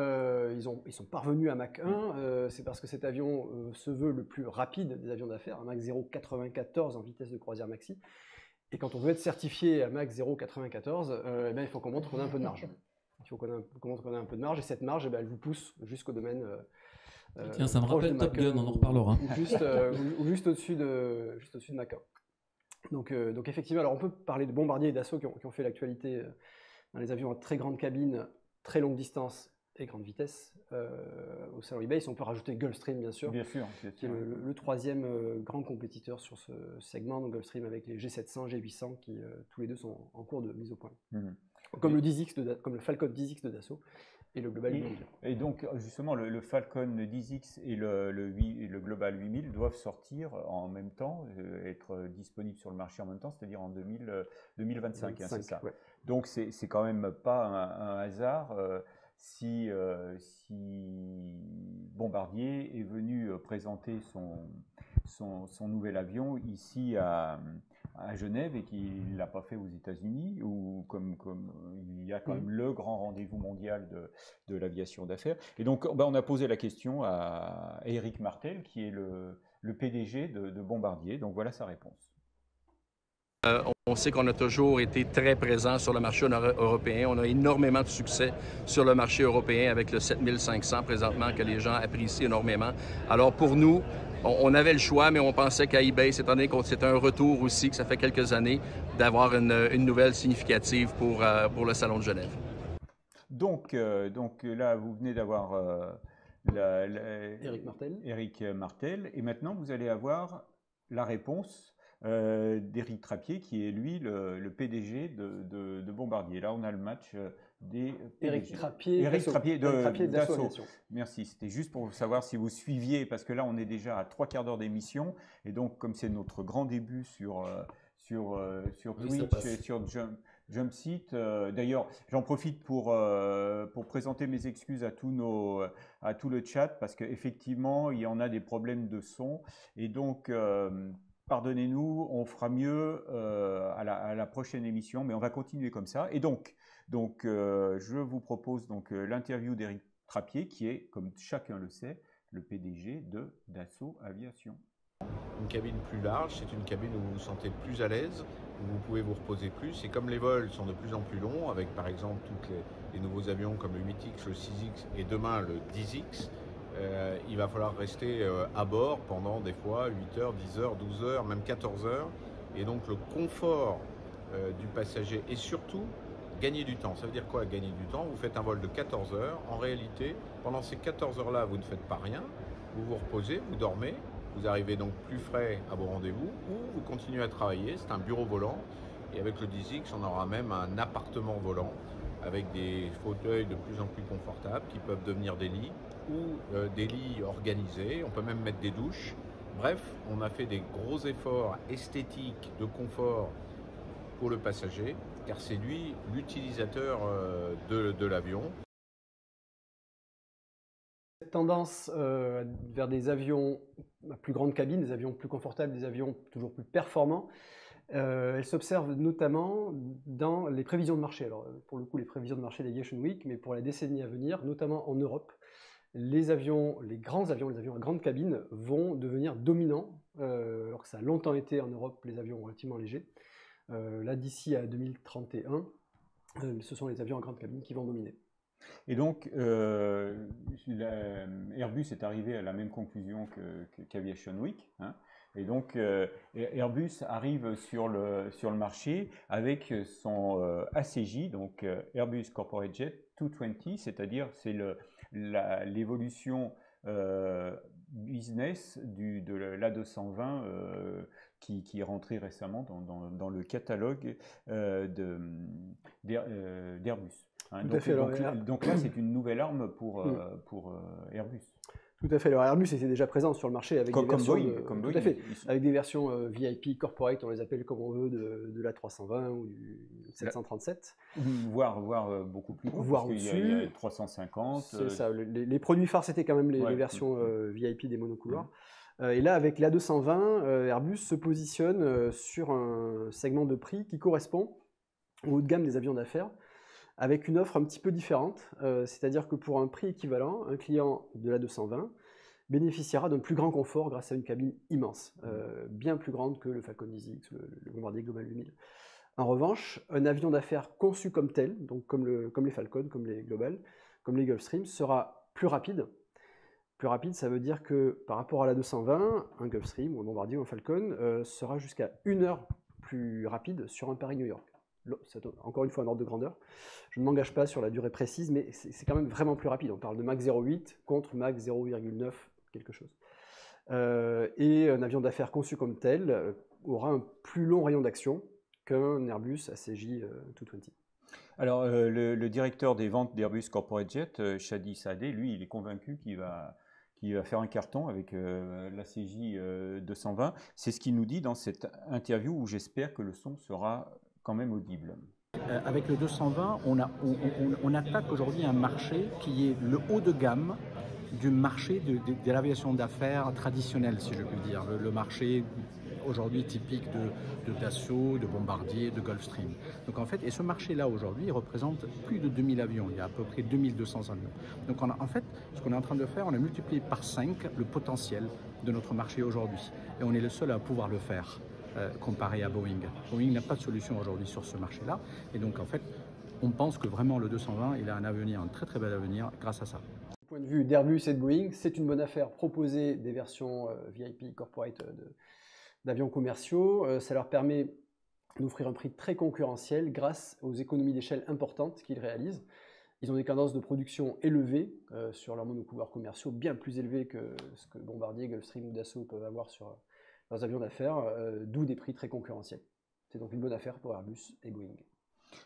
Speaker 2: ils sont parvenus à Mach 1, c'est parce que cet avion se veut le plus rapide des avions d'affaires, un Mach 0,94 en vitesse de croisière maxi, et quand on veut être certifié à Mach 0,94, il faut qu'on montre qu'on a un peu de marge. Il faut qu'on ait un peu de marge, et cette marge, elle vous pousse jusqu'au domaine.
Speaker 3: Tiens, ça me rappelle Top Gun, on en reparlera.
Speaker 2: Juste au-dessus de Mach 1. Donc effectivement, alors on peut parler de Bombardier et d'Assaut qui ont fait l'actualité dans les avions à très grande cabine, très longue distance et grande vitesse au salon eBay. On peut rajouter Gulfstream, bien sûr, qui est le troisième grand compétiteur sur ce segment. Donc Gulfstream avec les G700, G800 qui tous les deux sont en cours de mise au point. Comme le Falcon 10X de Dassault et le Global 8000.
Speaker 1: Et donc justement le Falcon 10X et le Global 8000 doivent sortir en même temps, être disponibles sur le marché en même temps, c'est-à-dire en 2025, c'est ça. Ouais. Donc c'est quand même pas un hasard si Bombardier est venu présenter son nouvel avion ici à Genève et qu'il ne l'a pas fait aux États-Unis, où comme il y a quand même le grand rendez-vous mondial de l'aviation d'affaires. Et donc on a posé la question à Éric Martel, qui est le PDG de Bombardier. Donc voilà sa réponse.
Speaker 7: On sait qu'on a toujours été très présent sur le marché européen. On a énormément de succès sur le marché européen avec le 7500 présentement que les gens apprécient énormément. Alors pour nous, on avait le choix, mais on pensait qu'à eBay, étant donné que c'était un retour aussi, que ça fait quelques années, d'avoir une nouvelle significative pour le Salon de Genève.
Speaker 1: Donc là, vous venez d'avoir Éric Martel, et maintenant vous allez avoir la réponse d'Éric Trappier, qui est lui le PDG de Bombardier. Là, on a le match des
Speaker 2: Éric Trappier
Speaker 1: d'Assaut. Merci, c'était juste pour savoir si vous suiviez, parce que là, on est déjà à 3/4 d'émission, et donc, comme c'est notre grand début sur Twitch et sur Jumpseat. D'ailleurs, j'en profite pour présenter mes excuses à tout le chat, parce qu'effectivement, il y en a des problèmes de son, et donc pardonnez-nous, on fera mieux à la prochaine émission, mais on va continuer comme ça. Et donc je vous propose donc l'interview d'Éric Trappier, qui est, comme chacun le sait, le PDG de Dassault Aviation.
Speaker 8: Une cabine plus large, c'est une cabine où vous vous sentez plus à l'aise, où vous pouvez vous reposer plus. Et comme les vols sont de plus en plus longs, avec par exemple tous les nouveaux avions comme le 8X, le 6X et demain le 10X, il va falloir rester à bord pendant des fois 8 heures, 10 heures, 12 heures, même 14 heures. Et donc le confort du passager et surtout gagner du temps. Ça veut dire quoi, gagner du temps? Vous faites un vol de 14 heures. En réalité, pendant ces 14 heures-là, vous ne faites pas rien. Vous vous reposez, vous dormez. Vous arrivez donc plus frais à vos rendez-vous ou vous continuez à travailler. C'est un bureau volant. Et avec le 10X, on aura même un appartement volant avec des fauteuils de plus en plus confortables qui peuvent devenir des lits ou des lits organisés. On peut même mettre des douches. Bref, on a fait des gros efforts esthétiques de confort pour le passager, car c'est lui l'utilisateur de l'avion.
Speaker 2: Cette tendance vers des avions à plus grande cabine, des avions plus confortables, des avions toujours plus performants, elle s'observe notamment dans les prévisions de marché. Alors pour le coup, les prévisions de marché d'Aviation Week, mais pour la décennie à venir, notamment en Europe, les grands avions, les avions à grande cabine vont devenir dominants, alors que ça a longtemps été en Europe les avions relativement légers. Là, d'ici à 2031, ce sont les avions à grande cabine qui vont dominer.
Speaker 1: Et donc, Airbus est arrivé à la même conclusion qu'Aviation Week, hein. Et donc, Airbus arrive sur le marché avec son ACJ, donc Airbus Corporate Jet 220, c'est-à-dire c'est l'évolution business de l'A220 qui est rentré récemment dans le catalogue d'Airbus. Hein, donc là, c'est une nouvelle arme pour Airbus.
Speaker 2: Tout à fait. Alors Airbus était déjà présent sur le marché avec des versions
Speaker 1: Boeing,
Speaker 2: tout à fait, avec des versions VIP, corporate, on les appelle comme on veut, de l'A320 ou du 737.
Speaker 1: Voire beaucoup plus gros,
Speaker 2: voire au-dessus.
Speaker 1: Il y a 350.
Speaker 2: C'est ça. Les produits phares, c'était quand même les versions VIP des monocouloirs. Et là, avec l'A220, Airbus se positionne sur un segment de prix qui correspond au haut de gamme des avions d'affaires, avec une offre un petit peu différente, c'est-à-dire que pour un prix équivalent, un client de l'A220 bénéficiera d'un plus grand confort grâce à une cabine immense, bien plus grande que le Falcon 10X, le Bombardier Global 8000. En revanche, un avion d'affaires conçu comme tel, donc comme les Falcon, comme les Global, comme les Gulfstream, sera plus rapide. Plus rapide, ça veut dire que par rapport à la 220, un Gulfstream ou un Bombardier ou un Falcon sera jusqu'à 1 heure plus rapide sur un Paris-New York. C'est encore une fois un ordre de grandeur. Je ne m'engage pas sur la durée précise, mais c'est quand même vraiment plus rapide. On parle de Mach 0,8 contre Mach 0,9 quelque chose. Et un avion d'affaires conçu comme tel aura un plus long rayon d'action qu'un Airbus ACJ 220.
Speaker 1: Alors, le directeur des ventes d'Airbus Corporate Jet, Shadi Saadeh, lui, il est convaincu qu'il va faire un carton avec l'ACJ 220. C'est ce qu'il nous dit dans cette interview où j'espère que le son sera quand même audible.
Speaker 9: Avec le 220, on attaque aujourd'hui un marché qui est le haut de gamme du marché de l'aviation d'affaires traditionnelle, si je puis dire. Le marché aujourd'hui typique de Dassault, de Bombardier, de Gulfstream. Donc en fait, et ce marché-là aujourd'hui, il représente plus de 2000 avions. Il y a à peu près 2200 avions. Donc en fait, ce qu'on est en train de faire, on a multiplié par 5 le potentiel de notre marché aujourd'hui. Et on est le seul à pouvoir le faire. Comparé à Boeing. Boeing n'a pas de solution aujourd'hui sur ce marché-là. Et donc, en fait, on pense que vraiment le 220, il a un avenir, un très très bel avenir grâce à ça.
Speaker 2: Du point de vue d'Airbus et de Boeing, c'est une bonne affaire proposer des versions VIP corporate d'avions commerciaux. Ça leur permet d'offrir un prix très concurrentiel grâce aux économies d'échelle importantes qu'ils réalisent. Ils ont des cadences de production élevées sur leurs monocouloirs commerciaux, bien plus élevées que ce que Bombardier, Gulfstream ou Dassault peuvent avoir sur leurs avions d'affaires, d'où des prix très concurrentiels. C'est donc une bonne affaire pour Airbus et Boeing.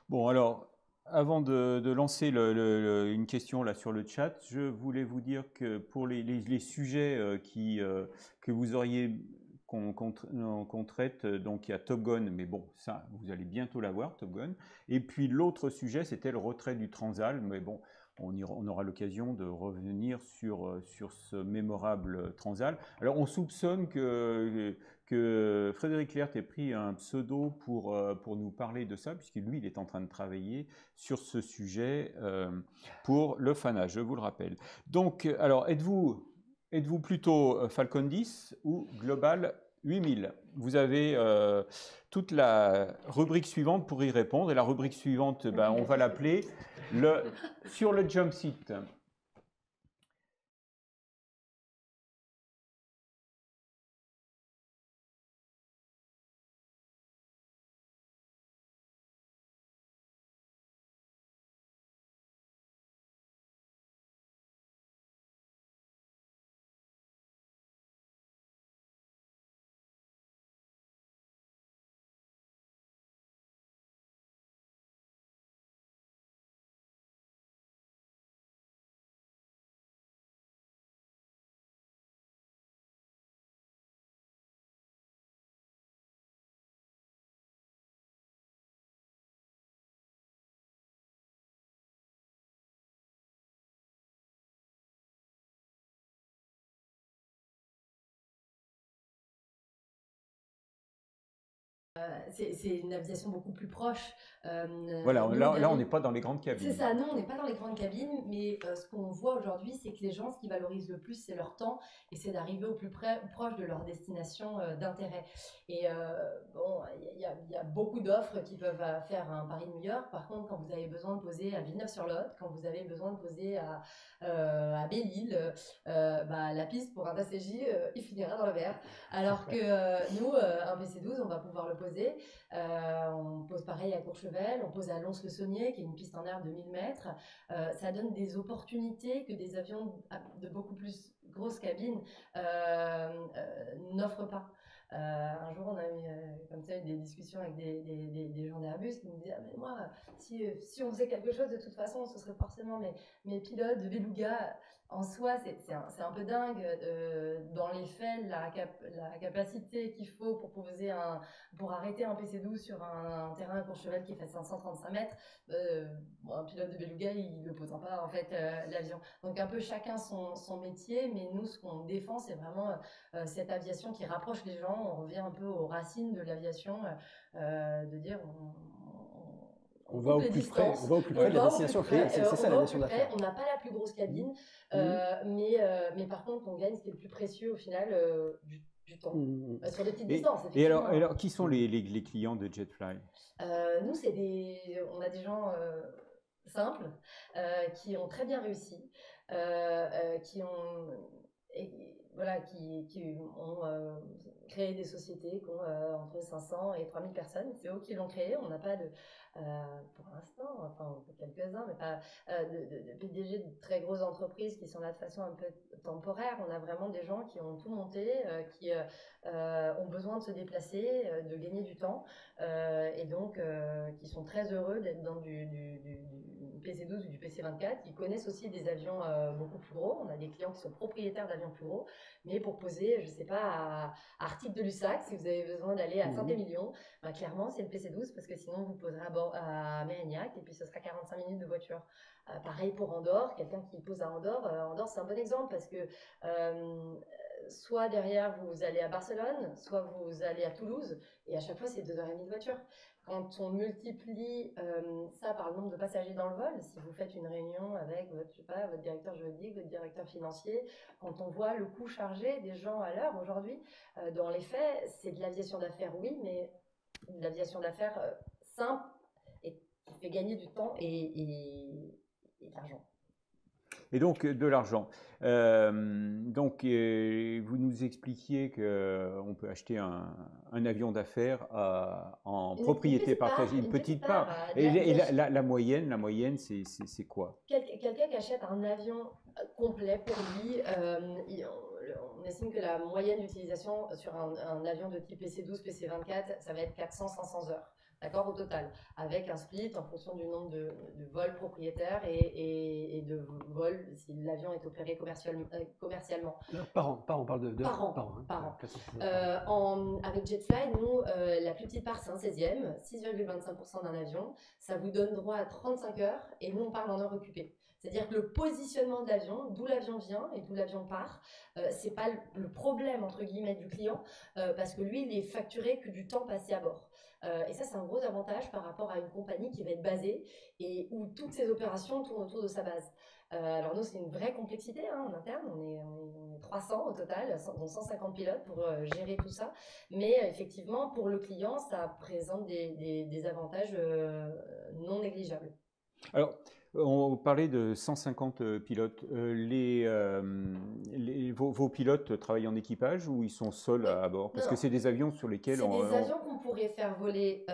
Speaker 1: Bon, alors, avant de lancer une question là sur le chat, je voulais vous dire que pour les sujets que vous auriez qu'on traite, donc il y a Top Gun, mais bon, ça, vous allez bientôt l'avoir, Top Gun. Et puis l'autre sujet, c'était le retrait du Transal, mais bon, on aura l'occasion de revenir sur ce mémorable Transal. Alors, on soupçonne que Frédéric Lert ait pris un pseudo pour nous parler de ça, puisque lui, il est en train de travailler sur ce sujet pour le FANA, je vous le rappelle. Donc, alors, êtes-vous plutôt Falcon 10 ou Global 8000? Vous avez toute la rubrique suivante pour y répondre. Et la rubrique suivante, on va l'appeler sur le jump seat.
Speaker 5: C'est une aviation beaucoup plus proche.
Speaker 1: Voilà, là on n'est pas dans les grandes cabines.
Speaker 5: C'est ça, nous on n'est pas dans les grandes cabines, mais ce qu'on voit aujourd'hui, c'est que les gens, ce qu'ils valorisent le plus, c'est leur temps et c'est d'arriver au plus proche de leur destination d'intérêt. Et bon, il y a beaucoup d'offres qui peuvent faire un Paris-New York. Par contre, quand vous avez besoin de poser à Villeneuve-sur-Lot, quand vous avez besoin de poser à Belle-Île, la piste pour un ACJ, il finira dans le vert. Alors que nous, un PC-12, on va pouvoir le poser. On pose pareil à Courchevel, on pose à Lons-le-Saunier, qui est une piste en air de 1000 mètres. Ça donne des opportunités que des avions de beaucoup plus grosses cabines n'offrent pas. Un jour, on a eu comme ça des discussions avec des gens d'Airbus qui nous disaient mais moi, si on faisait quelque chose, de toute façon, ce serait forcément mes pilotes de Beluga. En soi, c'est un peu dingue. Dans les faits, la capacité qu'il faut pour arrêter un PC-12 sur un terrain à Courchevel qui fait 535 mètres, un pilote de Beluga, il ne posera pas en fait l'avion. Donc un peu chacun son métier, mais nous, ce qu'on défend, c'est vraiment cette aviation qui rapproche les gens. On revient un peu aux racines de l'aviation, de dire
Speaker 2: on va au plus près de la destination. C'est ça l'aviation d'affaires.
Speaker 5: On n'a pas la plus grosse cabine, mais par contre, on gagne ce qui est le plus précieux au final, du du temps, sur des petites distances.
Speaker 1: Et alors, qui sont les clients de Jetfly?
Speaker 5: Nous, on a des gens simples qui ont très bien réussi, qui ont créé des sociétés qui ont entre 500 et 3000 personnes. C'est eux qui l'ont créé. On n'a pas pour l'instant, enfin quelques-uns, mais pas de PDG de très grosses entreprises qui sont là de façon un peu temporaire. On a vraiment des gens qui ont tout monté, qui ont besoin de se déplacer, de gagner du temps, et donc qui sont très heureux d'être dans du PC-12 ou du PC-24. Ils connaissent aussi des avions beaucoup plus gros. On a des clients qui sont propriétaires d'avions plus gros, mais pour poser, je sais pas, à Arctique de Lussac, si vous avez besoin d'aller à Saint-Émilion, bah, clairement c'est le PC-12 parce que sinon vous poserez à Mérignac et puis ce sera 45 minutes de voiture. Pareil pour Andorre, quelqu'un qui pose à Andorre. Andorre c'est un bon exemple parce que soit derrière vous allez à Barcelone, soit vous allez à Toulouse et à chaque fois c'est 2h30 de voiture. Quand on multiplie ça par le nombre de passagers dans le vol, si vous faites une réunion avec votre directeur juridique, votre directeur financier, quand on voit le coût chargé des gens à l'heure aujourd'hui, dans les faits, c'est de l'aviation d'affaires, oui, mais de l'aviation d'affaires simple et qui fait gagner du temps et de l'argent.
Speaker 1: Et donc de l'argent. Vous nous expliquiez qu'on peut acheter un avion d'affaires en propriété partagée, une petite part. Et la moyenne, c'est quoi?
Speaker 5: Quelqu'un qui achète un avion complet pour lui, on estime que la moyenne d'utilisation sur un avion de type PC-12, PC-24, ça va être 400-500 heures. D'accord, au total, avec un split en fonction du nombre de vols propriétaires et de vols si l'avion est opéré commercialement.
Speaker 2: Par an, on parle de
Speaker 5: par an. Avec Jetfly, nous, la plus petite part, c'est un 16e, 6,25% d'un avion. Ça vous donne droit à 35 heures et nous, on parle en heures occupées. C'est-à-dire que le positionnement de l'avion, d'où l'avion vient et d'où l'avion part, c'est pas le problème entre guillemets du client, parce que lui, il est facturé que du temps passé à bord. Et ça, c'est un gros avantage par rapport à une compagnie qui va être basée et où toutes ses opérations tournent autour de sa base. Alors nous, c'est une vraie complexité en interne. On est 300 au total, dont 150 pilotes pour gérer tout ça. Mais effectivement, pour le client, ça présente des avantages non négligeables.
Speaker 1: Alors, on parlait de 150 pilotes. Vos pilotes travaillent en équipage ou ils sont seuls à bord? Parce que c'est des avions sur lesquels
Speaker 5: c'est des avions qu'on pourrait faire voler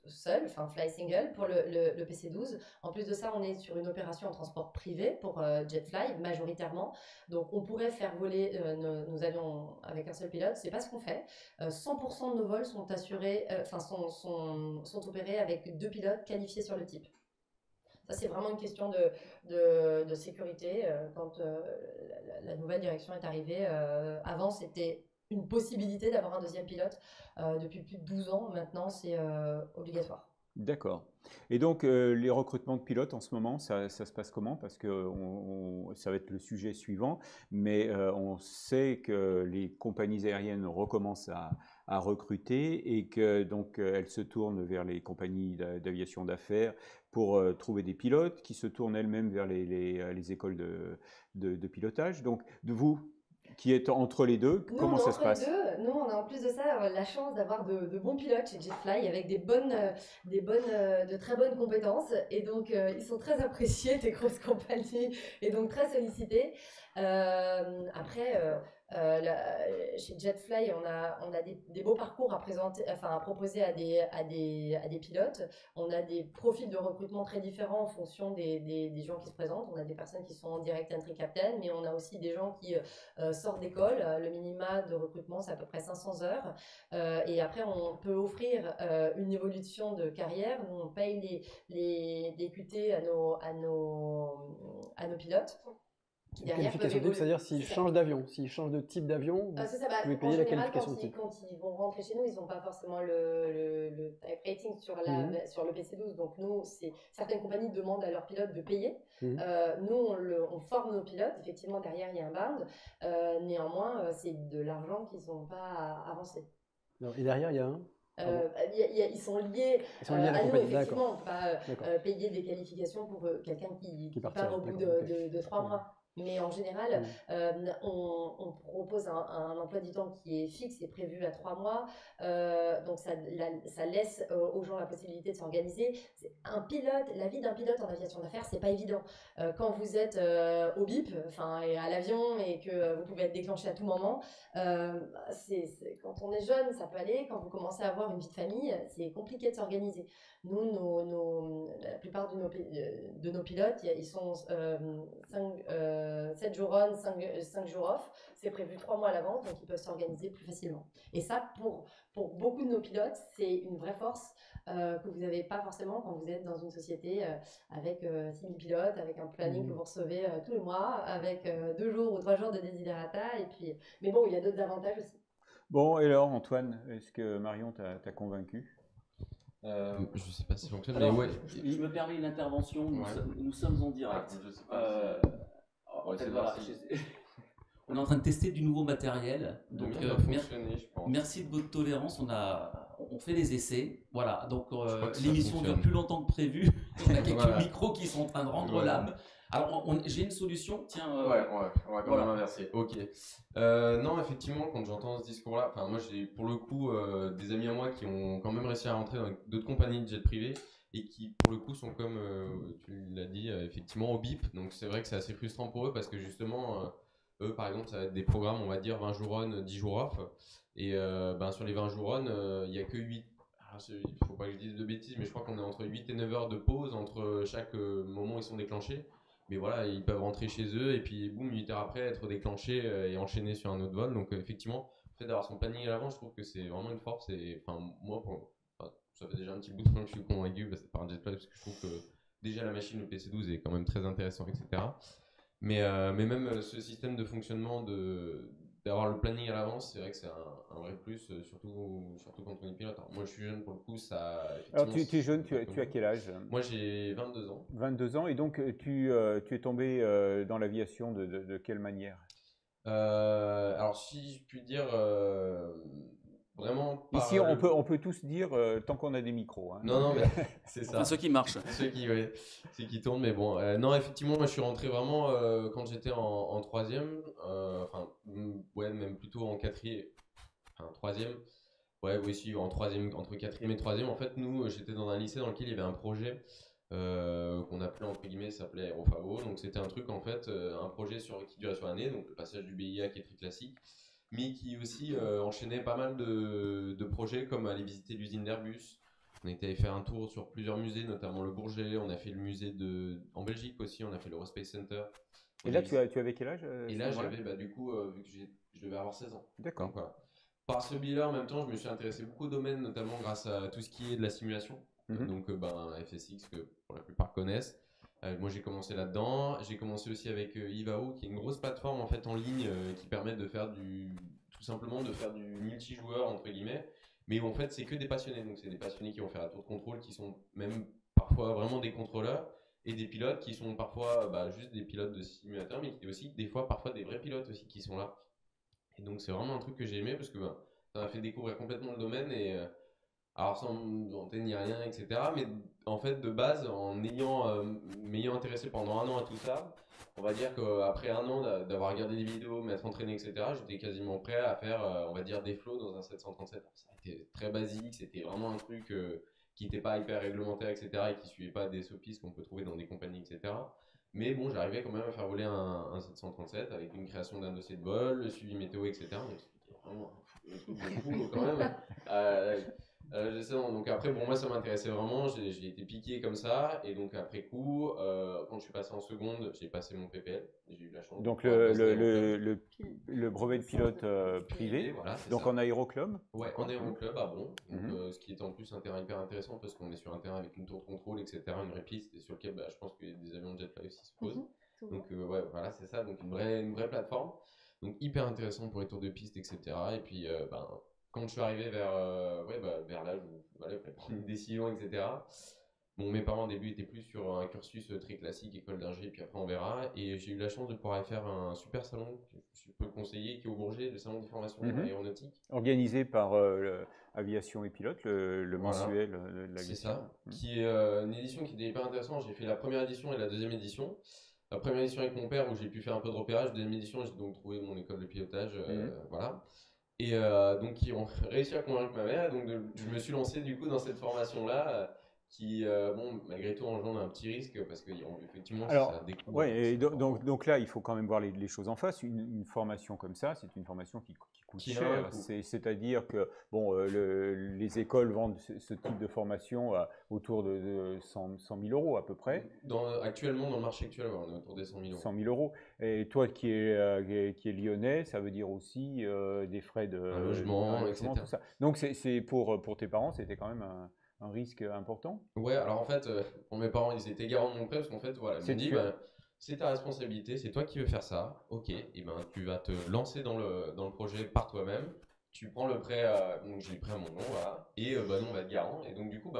Speaker 5: seul, enfin fly single pour le PC-12. En plus de ça, on est sur une opération en transport privé pour Jetfly majoritairement. Donc, on pourrait faire voler nos avions avec un seul pilote. C'est pas ce qu'on fait. 100% de nos vols sont assurés, sont opérés avec 2 pilotes qualifiés sur le type. Ça, c'est vraiment une question de sécurité. Quand la nouvelle direction est arrivée, avant, c'était une possibilité d'avoir un deuxième pilote. Depuis plus de 12 ans, maintenant, c'est obligatoire.
Speaker 1: D'accord. Et donc, les recrutements de pilotes en ce moment, ça se passe comment? Parce que ça va être le sujet suivant, mais on sait que les compagnies aériennes recommencent à recruter et que donc elles se tournent vers les compagnies d'aviation d'affaires pour trouver des pilotes, qui se tournent elles-mêmes vers les écoles de pilotage. Donc, de vous qui êtes entre les deux, comment ça se passe?
Speaker 5: Nous, on a en plus de ça la chance d'avoir de bons pilotes chez Jetfly avec de très bonnes compétences. Et donc, ils sont très appréciés des grosses compagnies et donc très sollicités. Après, chez Jetfly, on a des beaux parcours à proposer à des pilotes. On a des profils de recrutement très différents en fonction des gens qui se présentent. On a des personnes qui sont en direct entry captain, mais on a aussi des gens qui sortent d'école. Le minima de recrutement, c'est à peu près 500 heures. Et après, on peut offrir une évolution de carrière. Nous, on paye les QT à nos pilotes.
Speaker 2: Qualification type, c'est-à-dire s'ils changent d'avion, s'ils changent de type d'avion, vous pouvez payer la qualification type.
Speaker 5: Quand ils vont rentrer chez nous, ils n'ont pas forcément le type rating sur le PC-12. Donc nous, certaines compagnies demandent à leurs pilotes de payer. Nous, on forme nos pilotes. Effectivement, derrière, il y a un band. Néanmoins, c'est de l'argent qu'ils n'ont pas avancé.
Speaker 2: Et derrière, il y a un
Speaker 5: ils sont liés à nous, effectivement. On ne peut pas payer des qualifications pour quelqu'un qui part au bout de 3 mois. Mais en général, on propose un emploi du temps qui est fixe et prévu à 3 mois. Donc, ça laisse aux gens la possibilité de s'organiser. La vie d'un pilote en aviation d'affaires, c'est pas évident. Quand vous êtes au BIP, et à l'avion, et que vous pouvez être déclenché à tout moment, quand on est jeune, ça peut aller. Quand vous commencez à avoir une vie de famille, c'est compliqué de s'organiser. Nous, la plupart de nos pilotes, ils sont 7 jours on, 5 jours off. C'est prévu 3 mois à l'avance, donc ils peuvent s'organiser plus facilement. Et ça, pour beaucoup de nos pilotes, c'est une vraie force que vous n'avez pas forcément quand vous êtes dans une société avec 6 000 pilotes, avec un planning que vous recevez tous les mois, avec 2 jours ou 3 jours de desiderata. Mais bon, il y a d'autres avantages aussi.
Speaker 1: Bon, et alors Antoine, est-ce que Marion t'a convaincu?
Speaker 4: Je sais pas si ça fonctionne,
Speaker 10: Alors,
Speaker 4: mais ouais.
Speaker 10: Je me permets une intervention, nous sommes en direct.
Speaker 4: Je sais pas
Speaker 3: on est en train de tester du nouveau matériel, donc merci de votre tolérance, on fait des essais, voilà, donc l'émission dure plus longtemps que prévu, on a quelques micros qui sont en train de rendre l'âme. Alors j'ai une solution, tiens.
Speaker 4: On va quand même inverser. Ok. Non, effectivement, quand j'entends ce discours-là, moi j'ai pour le coup des amis à moi qui ont quand même réussi à rentrer dans d'autres compagnies de jet privé et qui pour le coup sont comme tu l'as dit effectivement au BIP. Donc c'est vrai que c'est assez frustrant pour eux parce que justement eux par exemple ça va être des programmes on va dire 20 jours on, 10 jours off et sur les 20 jours on, il y a que 8. Il faut pas que je dise de bêtises, mais je crois qu'on est entre 8 et 9 heures de pause entre chaque moment où ils sont déclenchés. Mais voilà, ils peuvent rentrer chez eux et puis boum, 8 heures après, être déclenchés et enchaîner sur un autre vol. Donc effectivement, le fait d'avoir son planning à l'avance, je trouve que c'est vraiment une force. Et moi, ça fait déjà un petit bout de temps que je suis convaincu par un jetplan parce que je trouve que déjà la machine, le PC-12 est quand même très intéressant, etc. Mais même ce système de fonctionnement d'avoir le planning à l'avance, c'est vrai que c'est un vrai plus, surtout quand on est pilote. Alors, moi, je suis jeune pour le coup, ça.
Speaker 1: Alors, tu es jeune, tu as quel âge?
Speaker 4: Moi, j'ai 22 ans.
Speaker 1: 22 ans, et donc tu es tombé dans l'aviation de quelle manière?
Speaker 4: Alors, si je puis dire, vraiment.
Speaker 1: Ici, on peut tous dire tant qu'on a des micros. Hein.
Speaker 4: Non, mais c'est ça.
Speaker 10: Enfin, ceux qui marchent.
Speaker 4: Ceux qui tournent, mais bon. Non, effectivement, moi, je suis rentré vraiment quand j'étais en troisième. Même plutôt en quatrième. Enfin, troisième. Ouais, oui, si, en troisième, entre quatrième et troisième. En fait, nous, j'étais dans un lycée dans lequel il y avait un projet qu'on appelait, entre guillemets, ça s'appelait Aérofavo. Donc, c'était un truc, en fait, un projet qui durait sur l'année. Donc, le passage du BIA qui est très classique. Mais qui aussi enchaînait pas mal de projets comme aller visiter l'usine d'Airbus. On était allé faire un tour sur plusieurs musées, notamment le Bourget. On a fait le musée en Belgique aussi, on a fait l'Eurospace Center.
Speaker 1: Et là, tu avais quel âge?
Speaker 4: Et là, j'avais, du coup, vu que je devais avoir 16 ans.
Speaker 1: D'accord.
Speaker 4: Voilà. Par ce biais-là, en même temps, je me suis intéressé beaucoup aux domaines, notamment grâce à tout ce qui est de la simulation. Donc, FSX, que pour la plupart connaissent. Moi, j'ai commencé là-dedans. J'ai commencé aussi avec Ivao, qui est une grosse plateforme en fait en ligne qui permet de faire tout simplement de faire du multijoueur entre guillemets, mais où en fait c'est que des passionnés. Donc c'est des passionnés qui vont faire un tour de contrôle, qui sont même parfois vraiment des contrôleurs, et des pilotes qui sont parfois juste des pilotes de simulateur, mais qui aussi des fois parfois des vrais pilotes aussi qui sont là. Et donc c'est vraiment un truc que j'ai aimé parce que ça m'a fait découvrir complètement le domaine et alors sans antenne ni rien, etc. Mais en fait, de base, en m'ayant intéressé pendant un an à tout ça, on va dire qu'après un an d'avoir regardé des vidéos, m'être entraîné, etc., j'étais quasiment prêt à faire, on va dire, des flows dans un 737. Ça a été très basique, c'était vraiment un truc qui n'était pas hyper réglementaire, etc., et qui suivait pas des SOPs qu'on peut trouver dans des compagnies, etc. Mais bon, j'arrivais quand même à faire voler un 737 avec une création d'un dossier de vol, le suivi météo, etc. Donc c'était vraiment un truc de fou quand même. Donc après, moi ça m'intéressait vraiment, j'ai été piqué comme ça, et donc après coup, quand je suis passé en seconde, j'ai passé mon PPL, j'ai eu la chance.
Speaker 1: Donc le brevet de pilote privé,
Speaker 4: voilà,
Speaker 1: donc
Speaker 4: ça.
Speaker 1: En aéroclub.
Speaker 4: Ouais, en aéroclub à Bron, donc, ce qui est en plus un terrain hyper intéressant parce qu'on est sur un terrain avec une tour de contrôle, etc., une vraie piste, et sur lequel je pense que des avions de jet aussi se posent. Donc voilà, c'est ça, donc une vraie plateforme, donc hyper intéressant pour les tours de piste, etc. Et puis quand je suis arrivé vers l'âge où il fallait prendre une décision, etc. Bon, mes parents au début étaient plus sur un cursus très classique, école d'ingé, puis après on verra. Et j'ai eu la chance de pouvoir aller faire un super salon que je peux conseiller, qui est au Bourget, le salon des formations aéronautiques.
Speaker 1: Organisé par Aviation et Pilote, le mensuel de l'aviation.
Speaker 4: C'est ça, qui est une édition qui était hyper intéressante. J'ai fait la première édition et la deuxième édition. La première édition avec mon père où j'ai pu faire un peu de repérage, deuxième édition j'ai donc trouvé mon école de pilotage, voilà. Et donc ils ont réussi à convaincre ma mère, donc je me suis lancé du coup dans cette formation-là qui, bon, malgré tout engendre un petit risque parce que effectivement ça découvre.
Speaker 1: Ouais, et donc là il faut quand même voir les choses en face. Une formation comme ça, c'est une formation qui coûte cher. C'est-à-dire que bon, les écoles vendent ce type de formation autour de 100 000 € à peu près.
Speaker 4: Actuellement, dans le marché actuel, on est autour des 100 000 €.
Speaker 1: 100 000 €. Et toi qui est lyonnais, ça veut dire aussi des frais de
Speaker 4: logement, etc.
Speaker 1: Tout ça. Donc c'est pour tes parents, c'était quand même un risque important.
Speaker 4: Ouais, alors en fait, pour mes parents, ils étaient garants de mon prêt parce qu'en fait, voilà, ils m'ont dit, c'est ta responsabilité, c'est toi qui veux faire ça, ok, et ben tu vas te lancer dans le projet par toi-même, tu prends le prêt, donc j'ai le prêt à mon nom, voilà, et nous on va être garant, et donc du coup,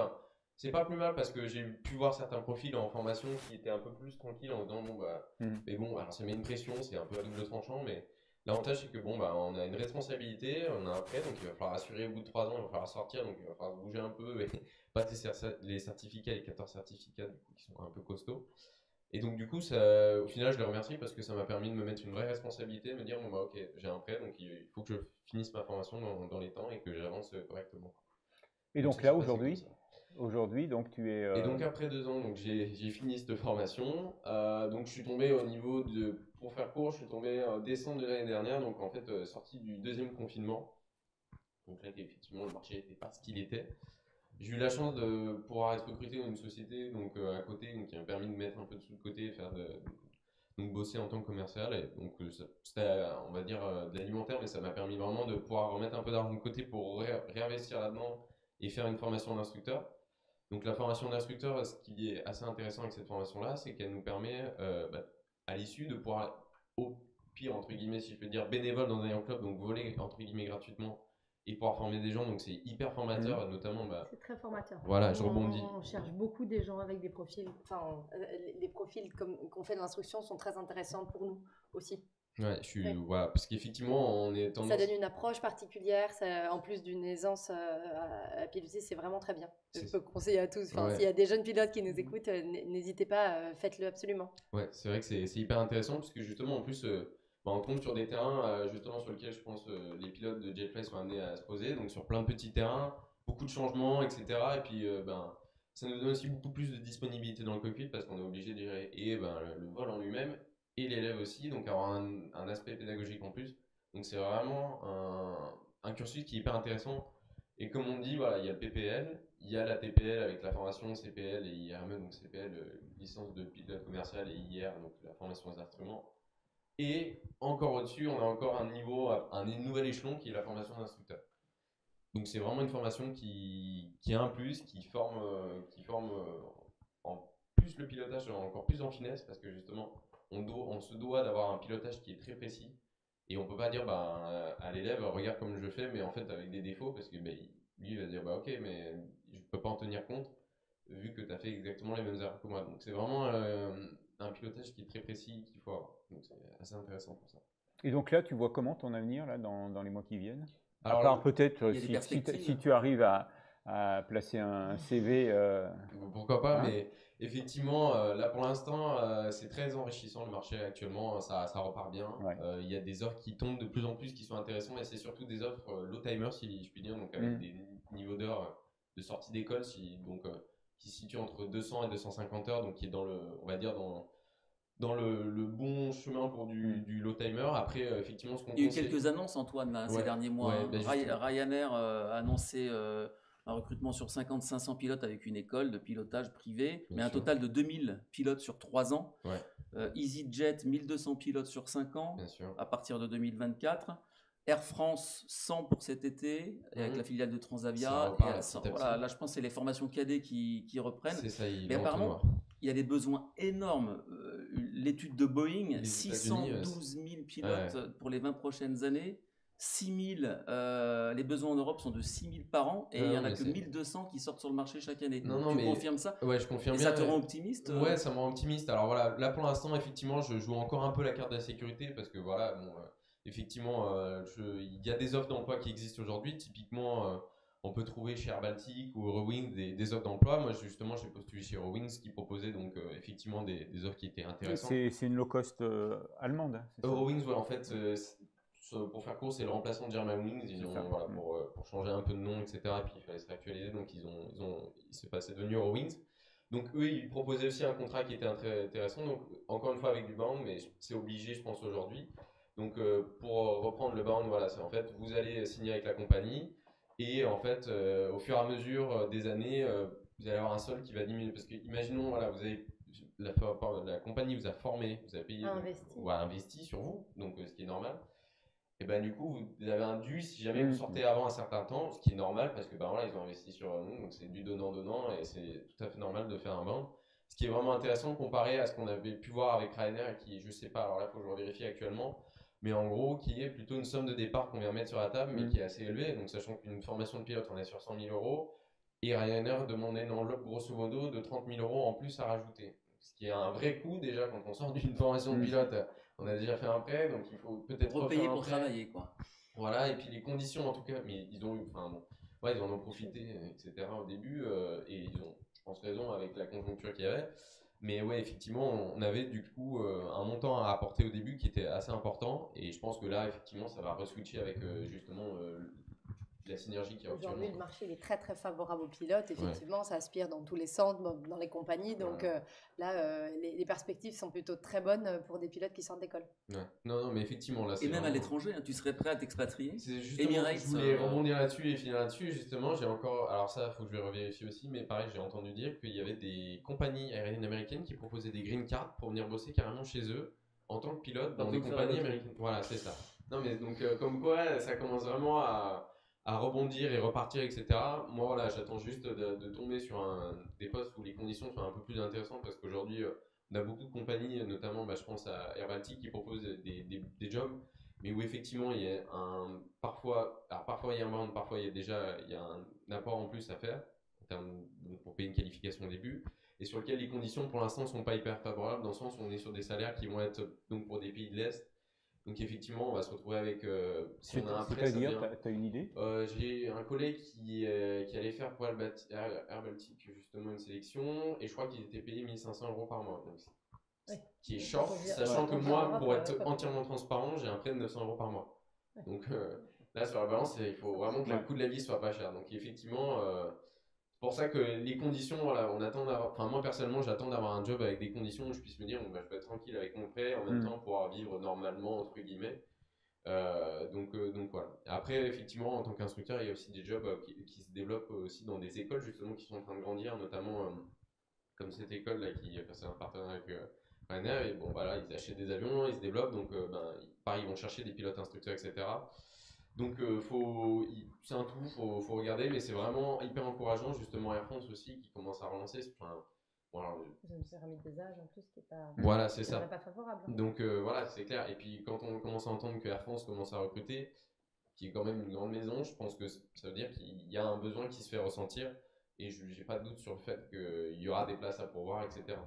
Speaker 4: c'est pas plus mal parce que j'ai pu voir certains profils en formation qui étaient un peu plus tranquilles en disant, mais bon, alors ça met une pression, c'est un peu à double tranchant, mais l'avantage c'est que bon, on a une responsabilité, on a un prêt, donc il va falloir assurer au bout de 3 ans, il va falloir sortir, donc il va falloir bouger un peu et passer les certificats, les 14 certificats du coup, qui sont un peu costauds. Et donc du coup, au final, je les remercie parce que ça m'a permis de me mettre une vraie responsabilité, de me dire ok, j'ai un prêt, donc il faut que je finisse ma formation dans les temps et que j'avance correctement.
Speaker 1: Et donc là aujourd'hui, donc tu es.
Speaker 4: Et donc après 2 ans, donc j'ai fini cette formation. Donc je suis tombé au niveau pour faire court, je suis tombé en décembre de l'année dernière, donc en fait sorti du deuxième confinement. Donc là effectivement le marché n'était pas ce qu'il était. J'ai eu la chance de pouvoir être recruté dans une société donc à côté, donc qui m'a permis de mettre un peu de sous de côté, donc bosser en tant que commercial. Et donc c'était on va dire de l'alimentaire, mais ça m'a permis vraiment de pouvoir remettre un peu d'argent de côté pour réinvestir là-dedans et faire une formation d'instructeur. Donc la formation d'instructeur, ce qui est assez intéressant avec cette formation-là, c'est qu'elle nous permet à l'issue de pouvoir, au pire, entre guillemets, si je peux dire, bénévole dans un Air Club, donc voler, entre guillemets, gratuitement et pouvoir former des gens, donc c'est hyper formateur, notamment...
Speaker 5: c'est très formateur.
Speaker 4: Voilà, je rebondis.
Speaker 5: On cherche beaucoup des gens avec des profils, les profils qu'on fait de l'instruction sont très intéressants pour nous aussi.
Speaker 4: Ouais, voilà, parce qu'effectivement, on est tendance...
Speaker 5: Ça donne une approche particulière, en plus d'une aisance à piloter, c'est vraiment très bien. Je peux conseiller à tous. S'il y a des jeunes pilotes qui nous écoutent, n'hésitez pas, faites-le absolument.
Speaker 4: Ouais, c'est vrai que c'est hyper intéressant, parce que justement, en plus, on tombe sur des terrains justement sur lesquels je pense les pilotes de Jetfly sont amenés à se poser, donc sur plein de petits terrains, beaucoup de changements, etc. Et puis, ça nous donne aussi beaucoup plus de disponibilité dans le cockpit, parce qu'on est obligé de gérer le vol en lui-même, et l'élève aussi, donc avoir un aspect pédagogique en plus. Donc c'est vraiment un cursus qui est hyper intéressant. Et comme on dit, voilà, il y a le PPL, il y a la TPL avec la formation CPL et IRME, donc CPL, licence de pilote commercial, et IR, donc la formation des instruments. Et encore au-dessus, on a encore un nouvel échelon qui est la formation d'instructeur. Donc c'est vraiment une formation qui a un plus, qui forme en plus le pilotage encore plus en finesse, parce que justement, on se doit d'avoir un pilotage qui est très précis et on peut pas dire à l'élève regarde comme je fais mais en fait avec des défauts parce que lui il va dire ok mais je peux pas en tenir compte vu que tu as fait exactement les mêmes erreurs que moi. Donc c'est vraiment un pilotage qui est très précis qu'il faut avoir. Donc c'est assez intéressant pour ça.
Speaker 1: Et donc là tu vois comment ton avenir là dans les mois qui viennent?
Speaker 4: Alors,
Speaker 1: à part peut-être si tu arrives à placer un CV.
Speaker 4: Pourquoi pas, mais effectivement, là pour l'instant, c'est très enrichissant le marché actuellement, ça repart bien. Il y a des offres qui tombent de plus en plus qui sont intéressantes et c'est surtout des offres low timer, si je puis dire, donc avec des niveaux d'heures de sortie d'école qui se situent entre 200 et 250 heures, donc qui est on va dire dans le bon chemin pour du low timer. Après, effectivement, ce qu'on
Speaker 10: Il y a eu quelques annonces, Antoine, ces derniers mois. Ryanair a annoncé un recrutement sur 500 pilotes avec une école de pilotage privée, un total de 2000 pilotes sur 3 ans. EasyJet, 1200 pilotes sur 5 ans à partir de 2024. Air France, 100 pour cet été, avec la filiale de Transavia. Là, je pense que c'est les formations cadets qui reprennent.
Speaker 4: C'est ça,
Speaker 10: mais apparemment, il y a des besoins énormes. L'étude de Boeing, 612 000 pilotes pour les 20 prochaines années. 6 000, les besoins en Europe sont de 6 000 par an et il n'y en a que 1 200 qui sortent sur le marché chaque année. Tu confirmes ça?
Speaker 4: Ouais, je confirme
Speaker 10: bien. Ça te rend optimiste?
Speaker 4: Ouais, ça me rend optimiste. Alors voilà, là pour l'instant, effectivement, je joue encore un peu la carte de la sécurité parce que voilà, effectivement, il y a des offres d'emploi qui existent aujourd'hui. Typiquement, on peut trouver chez Air Baltic ou Eurowings des offres d'emploi. Moi, justement, j'ai postulé chez Eurowings qui proposait donc effectivement des offres qui étaient intéressantes.
Speaker 1: C'est une low cost allemande. Hein,
Speaker 4: Eurowings, voilà, en fait, pour faire court, c'est le remplaçant de Germanwings. Voilà, pour changer un peu de nom, etc. Et puis il fallait se réactualiser, donc c'est devenu Eurowings. Donc eux, ils proposaient aussi un contrat qui était très intéressant. Donc encore une fois avec du bound, mais c'est obligé, je pense aujourd'hui. Donc pour reprendre le bound, voilà, c'est en fait vous allez signer avec la compagnie. Et en fait, au fur et à mesure des années, vous allez avoir un solde qui va diminuer. Parce que, imaginons, voilà, vous avez, la compagnie vous a formé, vous avez payé, investi sur vous, donc ce qui est normal. Et ben du coup, vous avez un dû si jamais vous sortez avant un certain temps, ce qui est normal parce que ben voilà, ils ont investi sur nous, donc c'est du donnant-donnant et c'est tout à fait normal de faire un bound. Ce qui est vraiment intéressant comparé à ce qu'on avait pu voir avec Ryanair et qui, je sais pas, alors là, il faut que je revérifie actuellement. Mais en gros, qui est plutôt une somme de départ qu'on vient mettre sur la table, mais qui est assez élevée. Donc, sachant qu'une formation de pilote, on est sur 100 000 euros. Et Ryanair demandait une enveloppe, grosso modo, de 30 000 euros en plus à rajouter. Ce qui est un vrai coût, déjà, quand on sort d'une formation de pilote. On a déjà fait un prêt, donc il faut peut-être
Speaker 10: repayer pour travailler, quoi.
Speaker 4: Voilà, et puis les conditions, en tout cas, mais ils ont eu, enfin bon, ouais, ils en ont profité, etc. au début. Et ils ont, je pense, raison avec la conjoncture qu'il y avait. Mais ouais, effectivement, on avait du coup un montant à apporter au début qui était assez important. Et je pense que là, effectivement, ça va re-switcher avec justement la synergie qu'il y a
Speaker 5: aujourd'hui. Le marché il est très très favorable aux pilotes. Effectivement, ça aspire dans tous les centres, dans les compagnies. Donc là, les perspectives sont plutôt très bonnes pour des pilotes qui sortent d'école.
Speaker 4: Ouais. Non, mais effectivement, là,
Speaker 10: et même à l'étranger, hein, tu serais prêt à t'expatrier?
Speaker 4: C'est justement, Emirates, je voulais rebondir là-dessus et finir là-dessus. Justement, j'ai encore, alors ça, il faut que je revérifie aussi, mais pareil, j'ai entendu dire qu'il y avait des compagnies aériennes américaines qui proposaient des green cards pour venir bosser carrément chez eux en tant que pilote dans des compagnies américaines. Voilà, c'est ça. Non, mais donc, comme quoi, ça commence vraiment à rebondir et repartir, etc. Moi, voilà, j'attends juste de tomber sur des postes où les conditions sont un peu plus intéressantes parce qu'aujourd'hui, on a beaucoup de compagnies, notamment, je pense à Air Baltic, qui proposent des jobs, mais où effectivement, il y a parfois il y a un bound, parfois il y a un apport en plus à faire en termes, pour payer une qualification au début, et sur lequel les conditions, pour l'instant, ne sont pas hyper favorables, dans le sens où on est sur des salaires qui vont être, donc pour des pays de l'Est. Donc effectivement, on va se retrouver avec. Si on a un prêt,
Speaker 1: t'as une idée?
Speaker 4: J'ai un collègue qui allait faire pour Air Baltic justement une sélection, et je crois qu'il était payé 1 500 euros par mois. Donc, qui est short, sachant que moi, pour être entièrement transparent, j'ai un prêt de 900 euros par mois. Donc là, sur la balance, il faut vraiment que le coût de la vie soit pas cher. Donc effectivement, c'est pour ça que les conditions, voilà, on attend d'avoir. Enfin, moi personnellement, j'attends d'avoir un job avec des conditions où je puisse me dire, je peux être tranquille avec mon prêt, en même temps pouvoir vivre normalement entre guillemets. Donc voilà. Après, effectivement, en tant qu'instructeur, il y a aussi des jobs qui se développent aussi dans des écoles justement qui sont en train de grandir, notamment comme cette école là qui a passé un partenariat avec Ryanair. Et bon, voilà, ils achètent des avions, ils se développent, donc pareil, ils vont chercher des pilotes instructeurs, etc. Donc c'est un tout, faut regarder, mais c'est vraiment hyper encourageant, justement Air France aussi qui commence à relancer.
Speaker 5: Voilà, ils ont une pyramide des âges en plus qui n'est pas,
Speaker 4: voilà, c'est ça.
Speaker 5: Pas favorable.
Speaker 4: Donc voilà, c'est clair. Et puis quand on commence à entendre que Air France commence à recruter, qui est quand même une grande maison, je pense que ça veut dire qu'il y a un besoin qui se fait ressentir. Et je n'ai pas de doute sur le fait qu'il y aura des places à pourvoir, etc.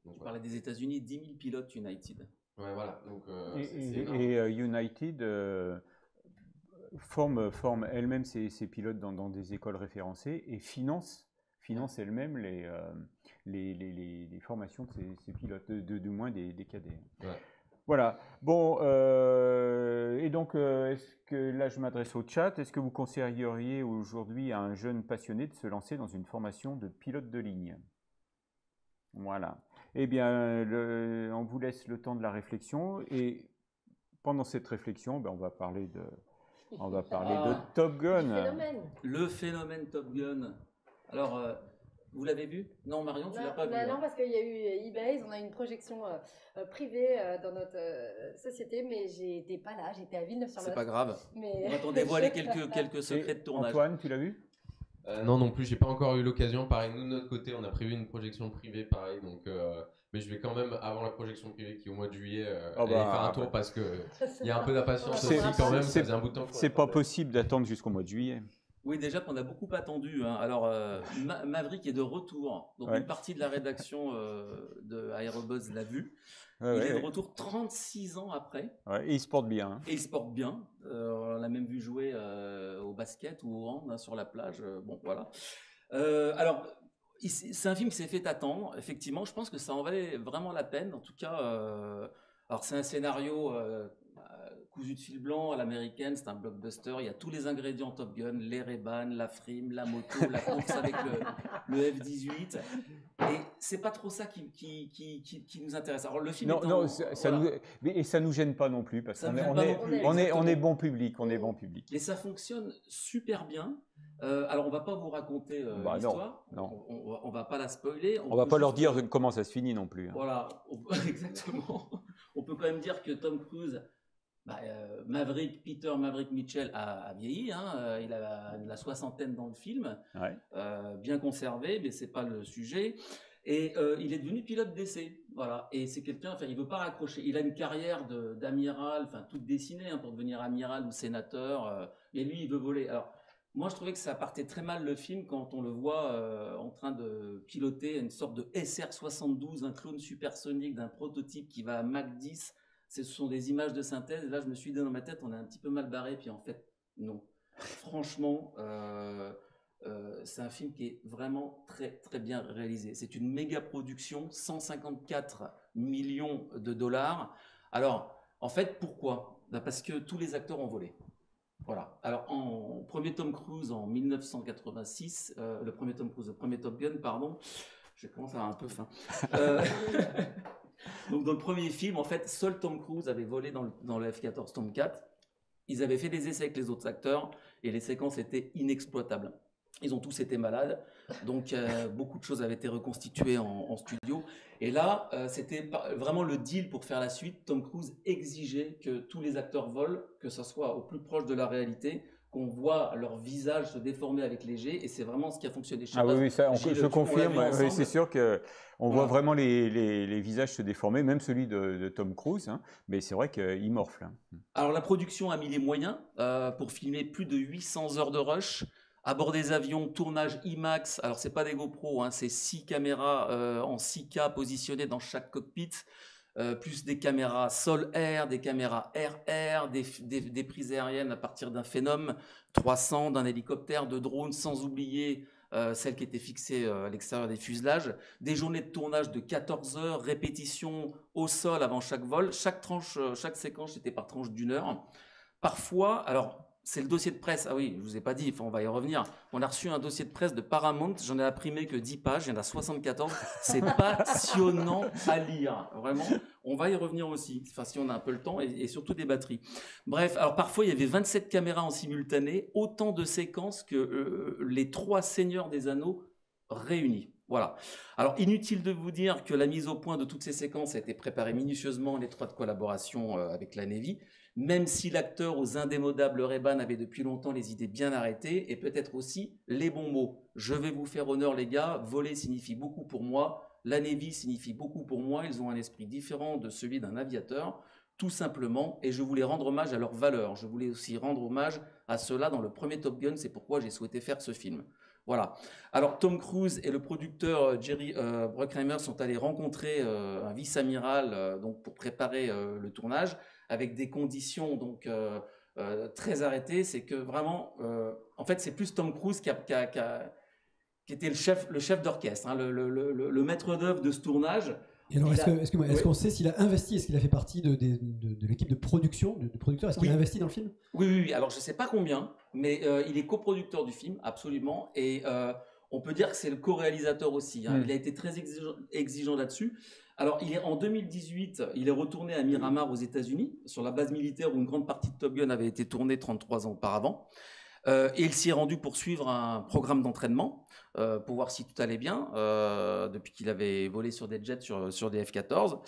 Speaker 4: Donc,
Speaker 10: tu parlais des États-Unis, 10 000 pilotes United.
Speaker 4: Ouais, voilà. Donc,
Speaker 1: et United forme elle-même ses pilotes dans des écoles référencées et finance elle-même les formations de ces pilotes, du moins des cadets.
Speaker 4: Ouais.
Speaker 1: Voilà. Bon, et donc, est-ce que là, je m'adresse au chat, est-ce que vous conseilleriez aujourd'hui à un jeune passionné de se lancer dans une formation de pilote de ligne? Voilà. Eh bien, on vous laisse le temps de la réflexion et pendant cette réflexion, on va parler de Top Gun.
Speaker 10: Le phénomène Top Gun. Alors, vous l'avez vu? Non, Marion, tu l'as pas vu?
Speaker 5: Non, parce qu'il y a eu eBay, on a une projection privée dans notre société, mais j'étais pas là, j'étais à Villeneuve-sur-Lot.
Speaker 10: C'est pas grave. Mais... On va t'en dévoiler quelques secrets de tournage.
Speaker 1: Antoine, tu l'as vu?
Speaker 4: Non plus, j'ai pas encore eu l'occasion. Pareil, nous de notre côté, on a prévu une projection privée, pareil, donc. Mais je vais quand même, avant la projection privée qui est au mois de juillet, aller faire un tour parce qu'il y a un peu d'impatience aussi quand même. Ça faisait un bout de temps.
Speaker 1: C'est pas possible d'attendre jusqu'au mois de juillet.
Speaker 10: Oui, déjà qu'on a beaucoup attendu. Hein. Alors, Maverick est de retour. Donc, une partie de la rédaction de Aérobuzz l'a vu. Il est de retour 36 ans après.
Speaker 1: Ouais, et il se porte bien. Hein.
Speaker 10: Et il se porte bien. On l'a même vu jouer au basket ou au hand, hein, sur la plage. Bon, voilà. Alors, c'est un film qui s'est fait attendre. Effectivement, je pense que ça en valait vraiment la peine. En tout cas, alors c'est un scénario cousu de fil blanc à l'américaine, c'est un blockbuster. Il y a tous les ingrédients Top Gun, les Ray-Ban, la frime, la moto, la course avec le F-18. Et c'est pas trop ça qui nous intéresse. Alors le film
Speaker 1: ça nous gêne pas non plus parce qu'on est bon public,
Speaker 10: Et ça fonctionne super bien. Alors on va pas vous raconter l'histoire.
Speaker 1: Non.
Speaker 10: On va pas la spoiler.
Speaker 1: On va pas leur dire comment ça se finit non plus. Hein.
Speaker 10: Voilà, exactement. On peut quand même dire que Tom Cruise. Peter Maverick Mitchell a vieilli, hein, il a la soixantaine dans le film, bien conservé, mais c'est pas le sujet. Et il est devenu pilote d'essai, voilà. Et c'est quelqu'un, enfin, il veut pas raccrocher. Il a une carrière d'amiral, enfin toute dessinée hein, pour devenir amiral ou sénateur. Mais lui, il veut voler. Alors, moi, je trouvais que ça partait très mal le film quand on le voit en train de piloter une sorte de SR-72, un clone supersonique d'un prototype qui va à Mach 10. Ce sont des images de synthèse. Et là, je me suis dit dans ma tête, on est un petit peu mal barré. Puis en fait, non. Franchement, c'est un film qui est vraiment très, très bien réalisé. C'est une méga production, 154 millions de dollars. Alors, en fait, pourquoi? Parce que tous les acteurs ont volé. Voilà. Alors, en premier Tom Cruise en 1986, le premier Top Gun, pardon. Je commence à avoir un peu faim. Donc dans le premier film, en fait, seul Tom Cruise avait volé dans le F-14 Tomcat. Ils avaient fait des essais avec les autres acteurs et les séquences étaient inexploitables. Ils ont tous été malades, donc beaucoup de choses avaient été reconstituées en studio. Et là, c'était vraiment le deal pour faire la suite. Tom Cruise exigeait que tous les acteurs volent, que ce soit au plus proche de la réalité, qu'on voit leur visage se déformer avec les jets, et c'est vraiment ce qui a fonctionné.
Speaker 1: Oui, ça, je confirme. C'est sûr qu'on voit vraiment les visages se déformer, même celui de Tom Cruise, hein, mais c'est vrai qu'il morfle. Hein.
Speaker 10: Alors la production a mis les moyens pour filmer plus de 800 heures de rush, à bord des avions, tournage IMAX. Alors c'est pas des GoPro, hein, c'est 6 caméras en 4K positionnées dans chaque cockpit. Plus des caméras sol-air, des caméras air-air, des prises aériennes à partir d'un Phenom 300, d'un hélicoptère, de drones, sans oublier celles qui étaient fixées à l'extérieur des fuselages, des journées de tournage de 14 heures, répétition au sol avant chaque vol, chaque séquence était par tranche d'1 heure. Parfois, alors c'est le dossier de presse, ah oui, je vous ai pas dit, on va y revenir, on a reçu un dossier de presse de Paramount, j'en ai imprimé que 10 pages, il y en a 74, c'est passionnant à lire, vraiment, on va y revenir aussi, enfin si on a un peu le temps, et surtout des batteries. Bref, alors parfois il y avait 27 caméras en simultané, autant de séquences que les 3 Seigneurs des Anneaux réunis. Voilà. Alors, inutile de vous dire que la mise au point de toutes ces séquences a été préparée minutieusement en étroite collaboration avec la Navy, même si l'acteur aux indémodables Ray-Ban avait depuis longtemps les idées bien arrêtées et peut-être aussi les bons mots. Je vais vous faire honneur, les gars, voler signifie beaucoup pour moi, la Navy signifie beaucoup pour moi, ils ont un esprit différent de celui d'un aviateur, tout simplement, et je voulais rendre hommage à leurs valeurs. Je voulais aussi rendre hommage à cela dans le premier Top Gun, c'est pourquoi j'ai souhaité faire ce film. Voilà. Alors Tom Cruise et le producteur Jerry Bruckheimer sont allés rencontrer un vice-amiral donc pour préparer le tournage avec des conditions donc très arrêtées. C'est que vraiment, en fait, c'est plus Tom Cruise qui était le chef d'orchestre, hein, le maître d'œuvre de ce tournage.
Speaker 11: Et alors, est-ce qu'on sait s'il a investi, est-ce qu'il a fait partie de l'équipe de production, de producteur, est-ce qu'il a investi dans le film?
Speaker 10: Oui. Alors, je ne sais pas combien, mais il est coproducteur du film, absolument. Et on peut dire que c'est le co-réalisateur aussi. Hein. Il a été très exigeant là-dessus. Alors, en 2018, il est retourné à Miramar aux États-Unis, sur la base militaire où une grande partie de Top Gun avait été tournée 33 ans auparavant. Et il s'y est rendu pour suivre un programme d'entraînement, pour voir si tout allait bien, depuis qu'il avait volé sur des jets sur des F-14.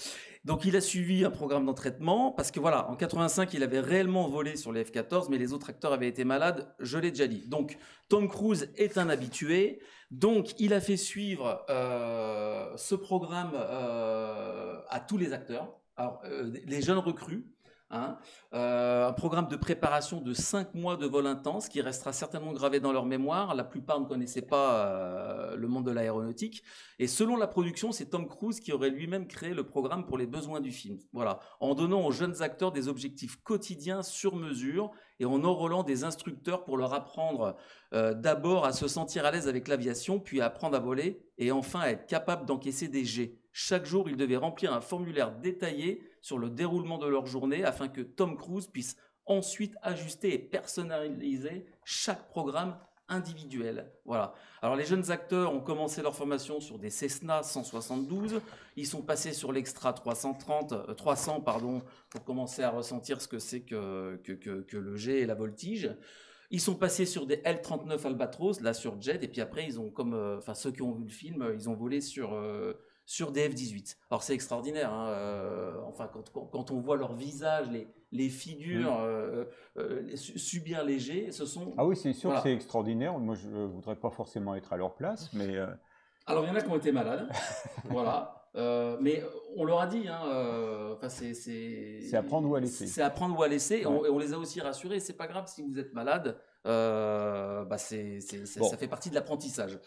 Speaker 10: Donc il a suivi un programme d'entraînement, parce que voilà, en 85, il avait réellement volé sur les F-14, mais les autres acteurs avaient été malades, je l'ai déjà dit. Donc Tom Cruise est un habitué, donc il a fait suivre ce programme à tous les acteurs, alors, les jeunes recrues, Un programme de préparation de 5 mois de vol intense qui restera certainement gravé dans leur mémoire. La plupart ne connaissaient pas le monde de l'aéronautique. Et selon la production, c'est Tom Cruise qui aurait lui-même créé le programme pour les besoins du film. Voilà, en donnant aux jeunes acteurs des objectifs quotidiens sur mesure et en enrôlant des instructeurs pour leur apprendre d'abord à se sentir à l'aise avec l'aviation, puis à apprendre à voler et enfin à être capable d'encaisser des jets. Chaque jour, ils devaient remplir un formulaire détaillé sur le déroulement de leur journée afin que Tom Cruise puisse ensuite ajuster et personnaliser chaque programme individuel. Voilà. Alors les jeunes acteurs ont commencé leur formation sur des Cessna 172, ils sont passés sur l'Extra 300 pour commencer à ressentir ce que c'est que le jet et la voltige. Ils sont passés sur des L-39 Albatros, là sur jet, et puis après ils ont ceux qui ont vu le film, ils ont volé sur des F-18. Alors c'est extraordinaire, quand on voit leur visage, les figures subir les jets, ce sont...
Speaker 1: Ah oui, c'est sûr que c'est extraordinaire. Moi, je ne voudrais pas forcément être à leur place, mais...
Speaker 10: Alors il y en a qui ont été malades, voilà. Mais on leur a dit,
Speaker 1: c'est à prendre ou à laisser.
Speaker 10: C'est à prendre ou à laisser, et on les a aussi rassurés. C'est pas grave si vous êtes malade, ça fait partie de l'apprentissage.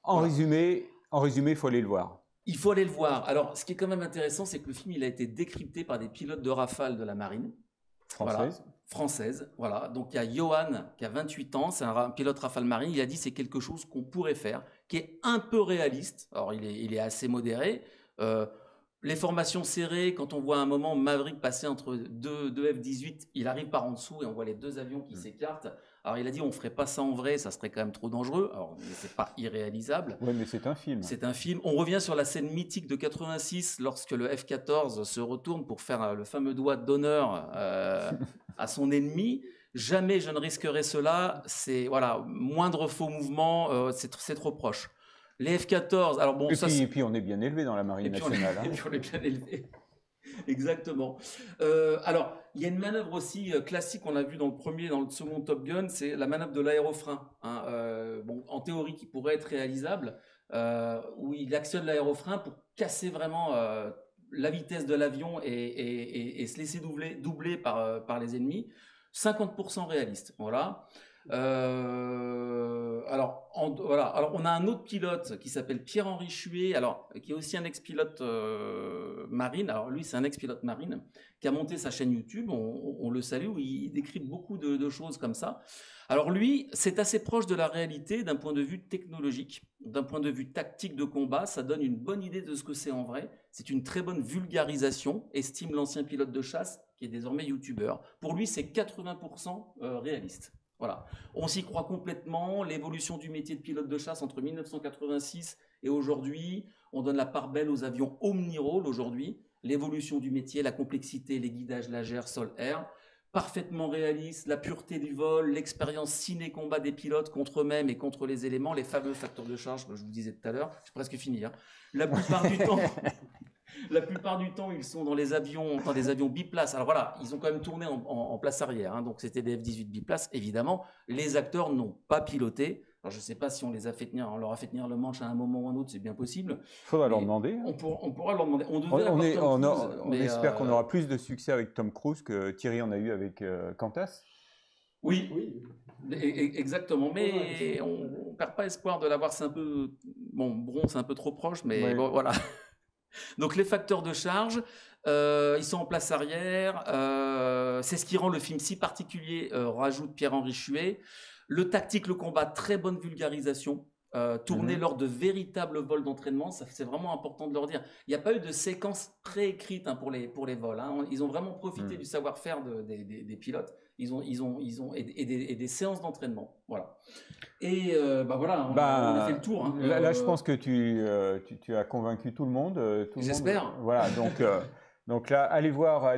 Speaker 1: En résumé, il faut aller le voir.
Speaker 10: Il faut aller le voir. Alors, ce qui est quand même intéressant, c'est que le film il a été décrypté par des pilotes de Rafale de la marine. Française. Voilà. Donc, il y a Johan qui a 28 ans, c'est un pilote Rafale marine. Il a dit c'est quelque chose qu'on pourrait faire, qui est un peu réaliste. Alors, il est assez modéré. Les formations serrées, quand on voit un moment Maverick passer entre deux F-18, il arrive par en dessous et on voit les deux avions qui s'écartent. Alors il a dit on ferait pas ça en vrai, ça serait quand même trop dangereux. Alors c'est pas irréalisable.
Speaker 1: Oui, mais c'est un film.
Speaker 10: C'est un film. On revient sur la scène mythique de 86 lorsque le F-14 se retourne pour faire le fameux doigt d'honneur à son ennemi. Jamais je ne risquerai cela. C'est moindre faux mouvement, c'est trop proche. Les F-14, alors bon,
Speaker 1: et puis on est bien élevé dans la marine nationale.
Speaker 10: Et puis on est bien élevé. Exactement. Alors, il y a une manœuvre aussi classique qu'on a vue dans le premier et dans le second Top Gun, c'est la manœuvre de l'aérofrein. En théorie, qui pourrait être réalisable, où il actionne l'aérofrein pour casser vraiment la vitesse de l'avion et se laisser doubler par les ennemis. 50% réaliste. Voilà. Alors on a un autre pilote qui s'appelle Pierre-Henri Chuet, qui est aussi un ex-pilote marine. Alors lui, c'est un ex-pilote marine qui a monté sa chaîne YouTube. On le salue, où il décrit beaucoup de choses comme ça. Alors lui, c'est assez proche de la réalité d'un point de vue technologique, d'un point de vue tactique de combat. Ça donne une bonne idée de ce que c'est en vrai. C'est une très bonne vulgarisation, estime l'ancien pilote de chasse qui est désormais youtubeur. Pour lui, c'est 80% réaliste. Voilà. On s'y croit complètement. L'évolution du métier de pilote de chasse entre 1986 et aujourd'hui, on donne la part belle aux avions omnirôles aujourd'hui. L'évolution du métier, la complexité, les guidages légers, sol-air, parfaitement réaliste, la pureté du vol, l'expérience ciné-combat des pilotes contre eux-mêmes et contre les éléments, les fameux facteurs de charge que je vous disais tout à l'heure. J'ai presque fini. La plupart du temps, ils sont dans des avions biplaces. Alors voilà, ils ont quand même tourné en place arrière, donc c'était des F-18 biplaces, évidemment. Les acteurs n'ont pas piloté. Alors je ne sais pas si on leur a fait tenir le manche à un moment ou à un autre, c'est bien possible.
Speaker 1: Il faudra leur demander.
Speaker 10: On pourra leur demander.
Speaker 1: On espère qu'on aura plus de succès avec Tom Cruise que Thierry en a eu avec Qantas.
Speaker 10: Oui, exactement. Mais on ne perd pas espoir de l'avoir. C'est un peu... Bron, c'est un peu trop proche, mais bon, voilà. Donc les facteurs de charge, ils sont en place arrière. C'est ce qui rend le film si particulier, rajoute Pierre-Henri Chuet. Le tactique, le combat, très bonne vulgarisation. Tourné lors de véritables vols d'entraînement, c'est vraiment important de leur dire. Il n'y a pas eu de séquence préécrite pour les vols. Ils ont vraiment profité du savoir-faire des pilotes. Ils ont des séances d'entraînement. Voilà. Et voilà, on a fait le tour.
Speaker 1: Là, je pense que tu as convaincu tout le monde.
Speaker 10: J'espère.
Speaker 1: Voilà, donc là, allez voir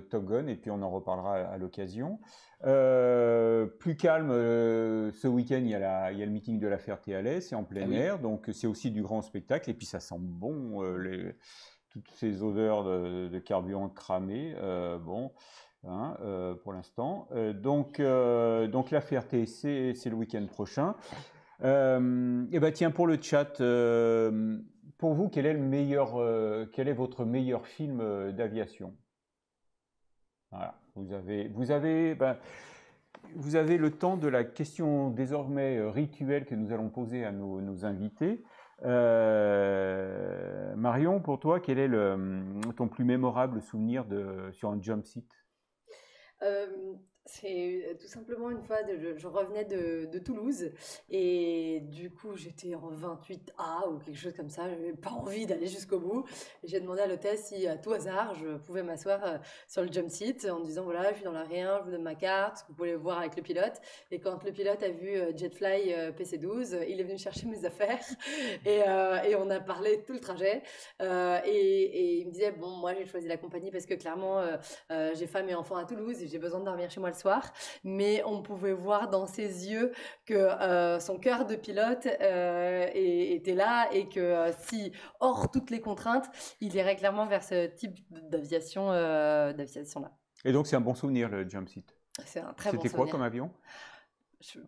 Speaker 1: Top Gun et puis on en reparlera à l'occasion. Plus calme, ce week-end, il y a le meeting de l'affaire TLS, c'est en plein air, donc c'est aussi du grand spectacle et puis ça sent bon, toutes ces odeurs de carburant cramé, pour l'instant. Donc l'affaire TSC, c'est le week-end prochain. Et tiens, pour le chat, pour vous, quel est votre meilleur film d'aviation? Voilà. Vous avez le temps de la question désormais rituelle que nous allons poser à nos invités. Marion, pour toi, quel est ton plus mémorable souvenir sur un jump seat?
Speaker 5: C'est tout simplement une fois, je revenais de Toulouse et du coup j'étais en 28A ou quelque chose comme ça, je n'avais pas envie d'aller jusqu'au bout. J'ai demandé à l'hôtesse si à tout hasard je pouvais m'asseoir sur le jump seat en disant voilà je suis dans l'Arien, je vous donne ma carte, ce que vous pouvez voir avec le pilote. Et quand le pilote a vu Jetfly PC12, il est venu chercher mes affaires et on a parlé tout le trajet et il me disait bon moi j'ai choisi la compagnie parce que clairement j'ai femme et enfants à Toulouse et j'ai besoin de dormir chez moi le soir, mais on pouvait voir dans ses yeux que son cœur de pilote était là et que si hors toutes les contraintes, il irait clairement vers ce type d'aviation là.
Speaker 1: Et donc c'est un bon souvenir le jump seat.
Speaker 5: C'est un très bon souvenir.
Speaker 1: C'était quoi comme avion?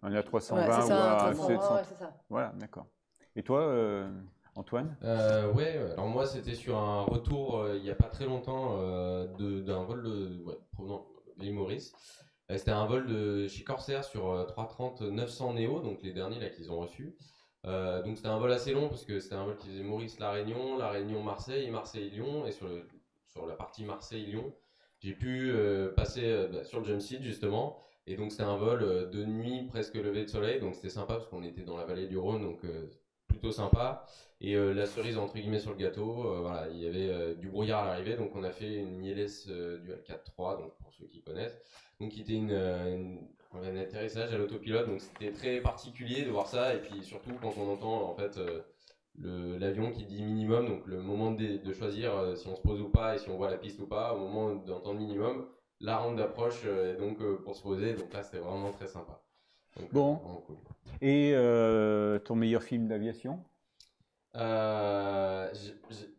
Speaker 1: Un A320
Speaker 5: ouais,
Speaker 1: ou un
Speaker 5: A700. Ouais, c'est ça.
Speaker 1: Voilà, d'accord. Et toi, Antoine?
Speaker 4: Ouais, alors moi c'était sur un retour il n'y a pas très longtemps d'un vol provenant de l'île Maurice. C'était un vol de chez Corsair sur 330-900 Neo, donc les derniers là qu'ils ont reçus. Donc c'était un vol assez long parce que c'était un vol qui faisait Maurice-La Réunion, Marseille et Marseille-Lyon. Et sur la partie Marseille-Lyon, j'ai pu passer sur le jump seat justement. Et donc c'était un vol de nuit presque levé de soleil, donc c'était sympa parce qu'on était dans la vallée du Rhône, donc plutôt sympa. Et la cerise entre guillemets sur le gâteau, voilà, il y avait du brouillard à l'arrivée, donc on a fait une Mieles Dual 4.3, donc pour ceux qui connaissent, donc qui était un atterrissage à l'autopilote, donc c'était très particulier de voir ça. Et puis surtout quand on entend en fait l'avion qui dit minimum, donc le moment de choisir si on se pose ou pas et si on voit la piste ou pas, au moment d'entendre minimum, la rampe d'approche donc pour se poser, donc là c'était vraiment très sympa. Donc,
Speaker 1: bon,
Speaker 4: cool.
Speaker 1: Et ton meilleur film d'aviation?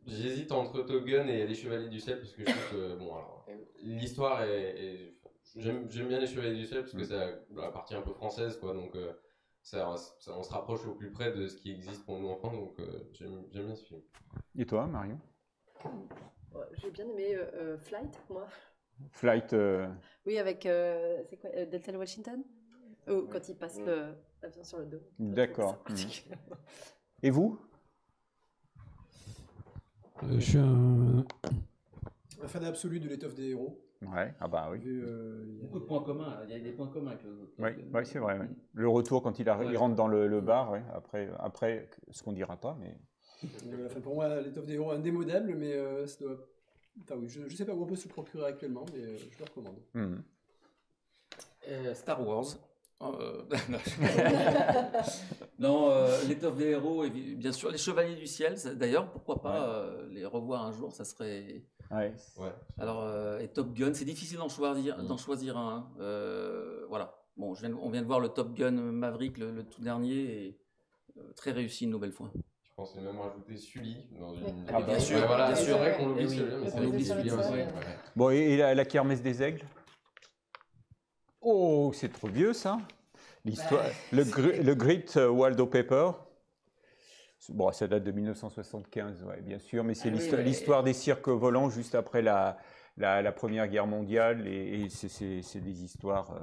Speaker 4: J'hésite entre Top Gun et Les Chevaliers du Ciel parce que je trouve que bon, alors l'histoire j'aime bien Les Chevaliers du Ciel parce que c'est la partie un peu française quoi, donc on se rapproche au plus près de ce qui existe pour nous enfants, donc j'aime bien ce film.
Speaker 1: Et toi, Marion?
Speaker 5: J'ai bien aimé Flight, moi.
Speaker 1: Flight.
Speaker 5: Oui, avec c'est quoi, Denzel Washington. Quand il passe l'avion sur le dos.
Speaker 1: D'accord. Et vous?
Speaker 11: Je suis un fan absolu de l'étoffe des héros.
Speaker 1: Ouais, ah bah oui.
Speaker 10: Beaucoup de points communs, il y a des points communs avec le.
Speaker 1: Oui, c'est vrai. Ouais. Le retour quand il rentre dans le bar, ouais, après ce qu'on dira pas, mais.
Speaker 11: Enfin, pour moi, l'étoffe des héros est indémodable, mais ça doit. Enfin, oui, je ne sais pas où on peut se le procurer actuellement, mais je le recommande.
Speaker 10: Star Wars. Non, l'étoffe des héros et bien sûr les Chevaliers du Ciel. D'ailleurs, pourquoi pas les revoir un jour, ça serait.
Speaker 1: Ouais.
Speaker 10: Alors, et Top Gun, c'est difficile d'en choisir un. Voilà. Bon, on vient de voir le Top Gun Maverick, le tout dernier, et très réussi une nouvelle fois.
Speaker 4: Je pensais même rajouter Sully dans une.
Speaker 10: Bien sûr,
Speaker 4: voilà,
Speaker 10: bien sûr.
Speaker 4: C'est vrai qu'on oublie celui-là, mais
Speaker 10: on oublie
Speaker 4: Sully aussi.
Speaker 1: Bon, et la kermesse des aigles? Oh, c'est trop vieux ça. L'histoire, le Great Waldo Paper. Bon, ça date de 1975, ouais, bien sûr, mais c'est l'histoire des cirques volants juste après la Première Guerre mondiale, et c'est des histoires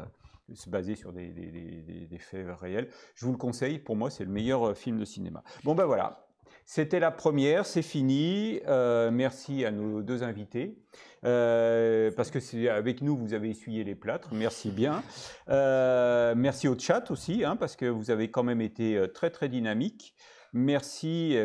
Speaker 1: basées sur des faits réels. Je vous le conseille, pour moi, c'est le meilleur film de cinéma. Bon, ben voilà. C'était la première, c'est fini. Merci à nos deux invités. Parce que c'est avec nous, vous avez essuyé les plâtres. Merci bien. Merci au chat aussi, hein, parce que vous avez quand même été très, très dynamique. Merci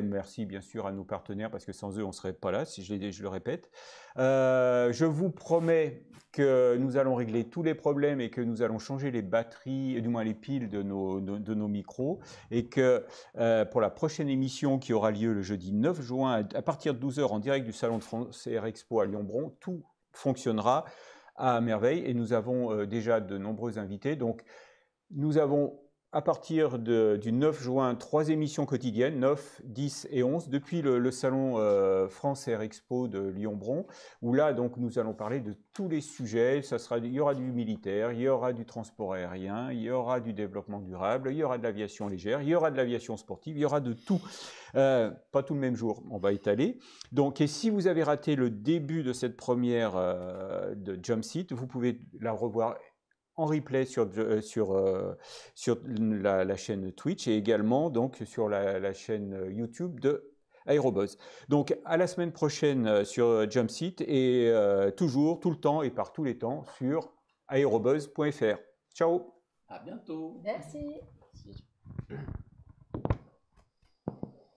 Speaker 1: bien sûr à nos partenaires, parce que sans eux, on ne serait pas là, si je le répète. Je vous promets que nous allons régler tous les problèmes et que nous allons changer les batteries, du moins les piles de nos micros, et que pour la prochaine émission qui aura lieu le jeudi 9 juin, à partir de 12h en direct du Salon de France Air Expo à Lyon-Bron, tout fonctionnera à merveille, et nous avons déjà de nombreux invités. Donc, nous avons à partir du 9 juin, 3 émissions quotidiennes, 9, 10 et 11, depuis le salon France Air Expo de Lyon-Bron, où là, donc, nous allons parler de tous les sujets. Il y aura du militaire, il y aura du transport aérien, il y aura du développement durable, il y aura de l'aviation légère, il y aura de l'aviation sportive, il y aura de tout. Pas tout le même jour, on va étaler. Donc, et si vous avez raté le début de cette première de Jump Seat, vous pouvez la revoir en replay sur la chaîne Twitch et également donc sur la chaîne YouTube de Aérobuzz. Donc à la semaine prochaine sur Jump Seat et toujours, tout le temps et par tous les temps sur aérobuzz.fr. Ciao.
Speaker 10: À bientôt.
Speaker 5: Merci.
Speaker 10: Merci.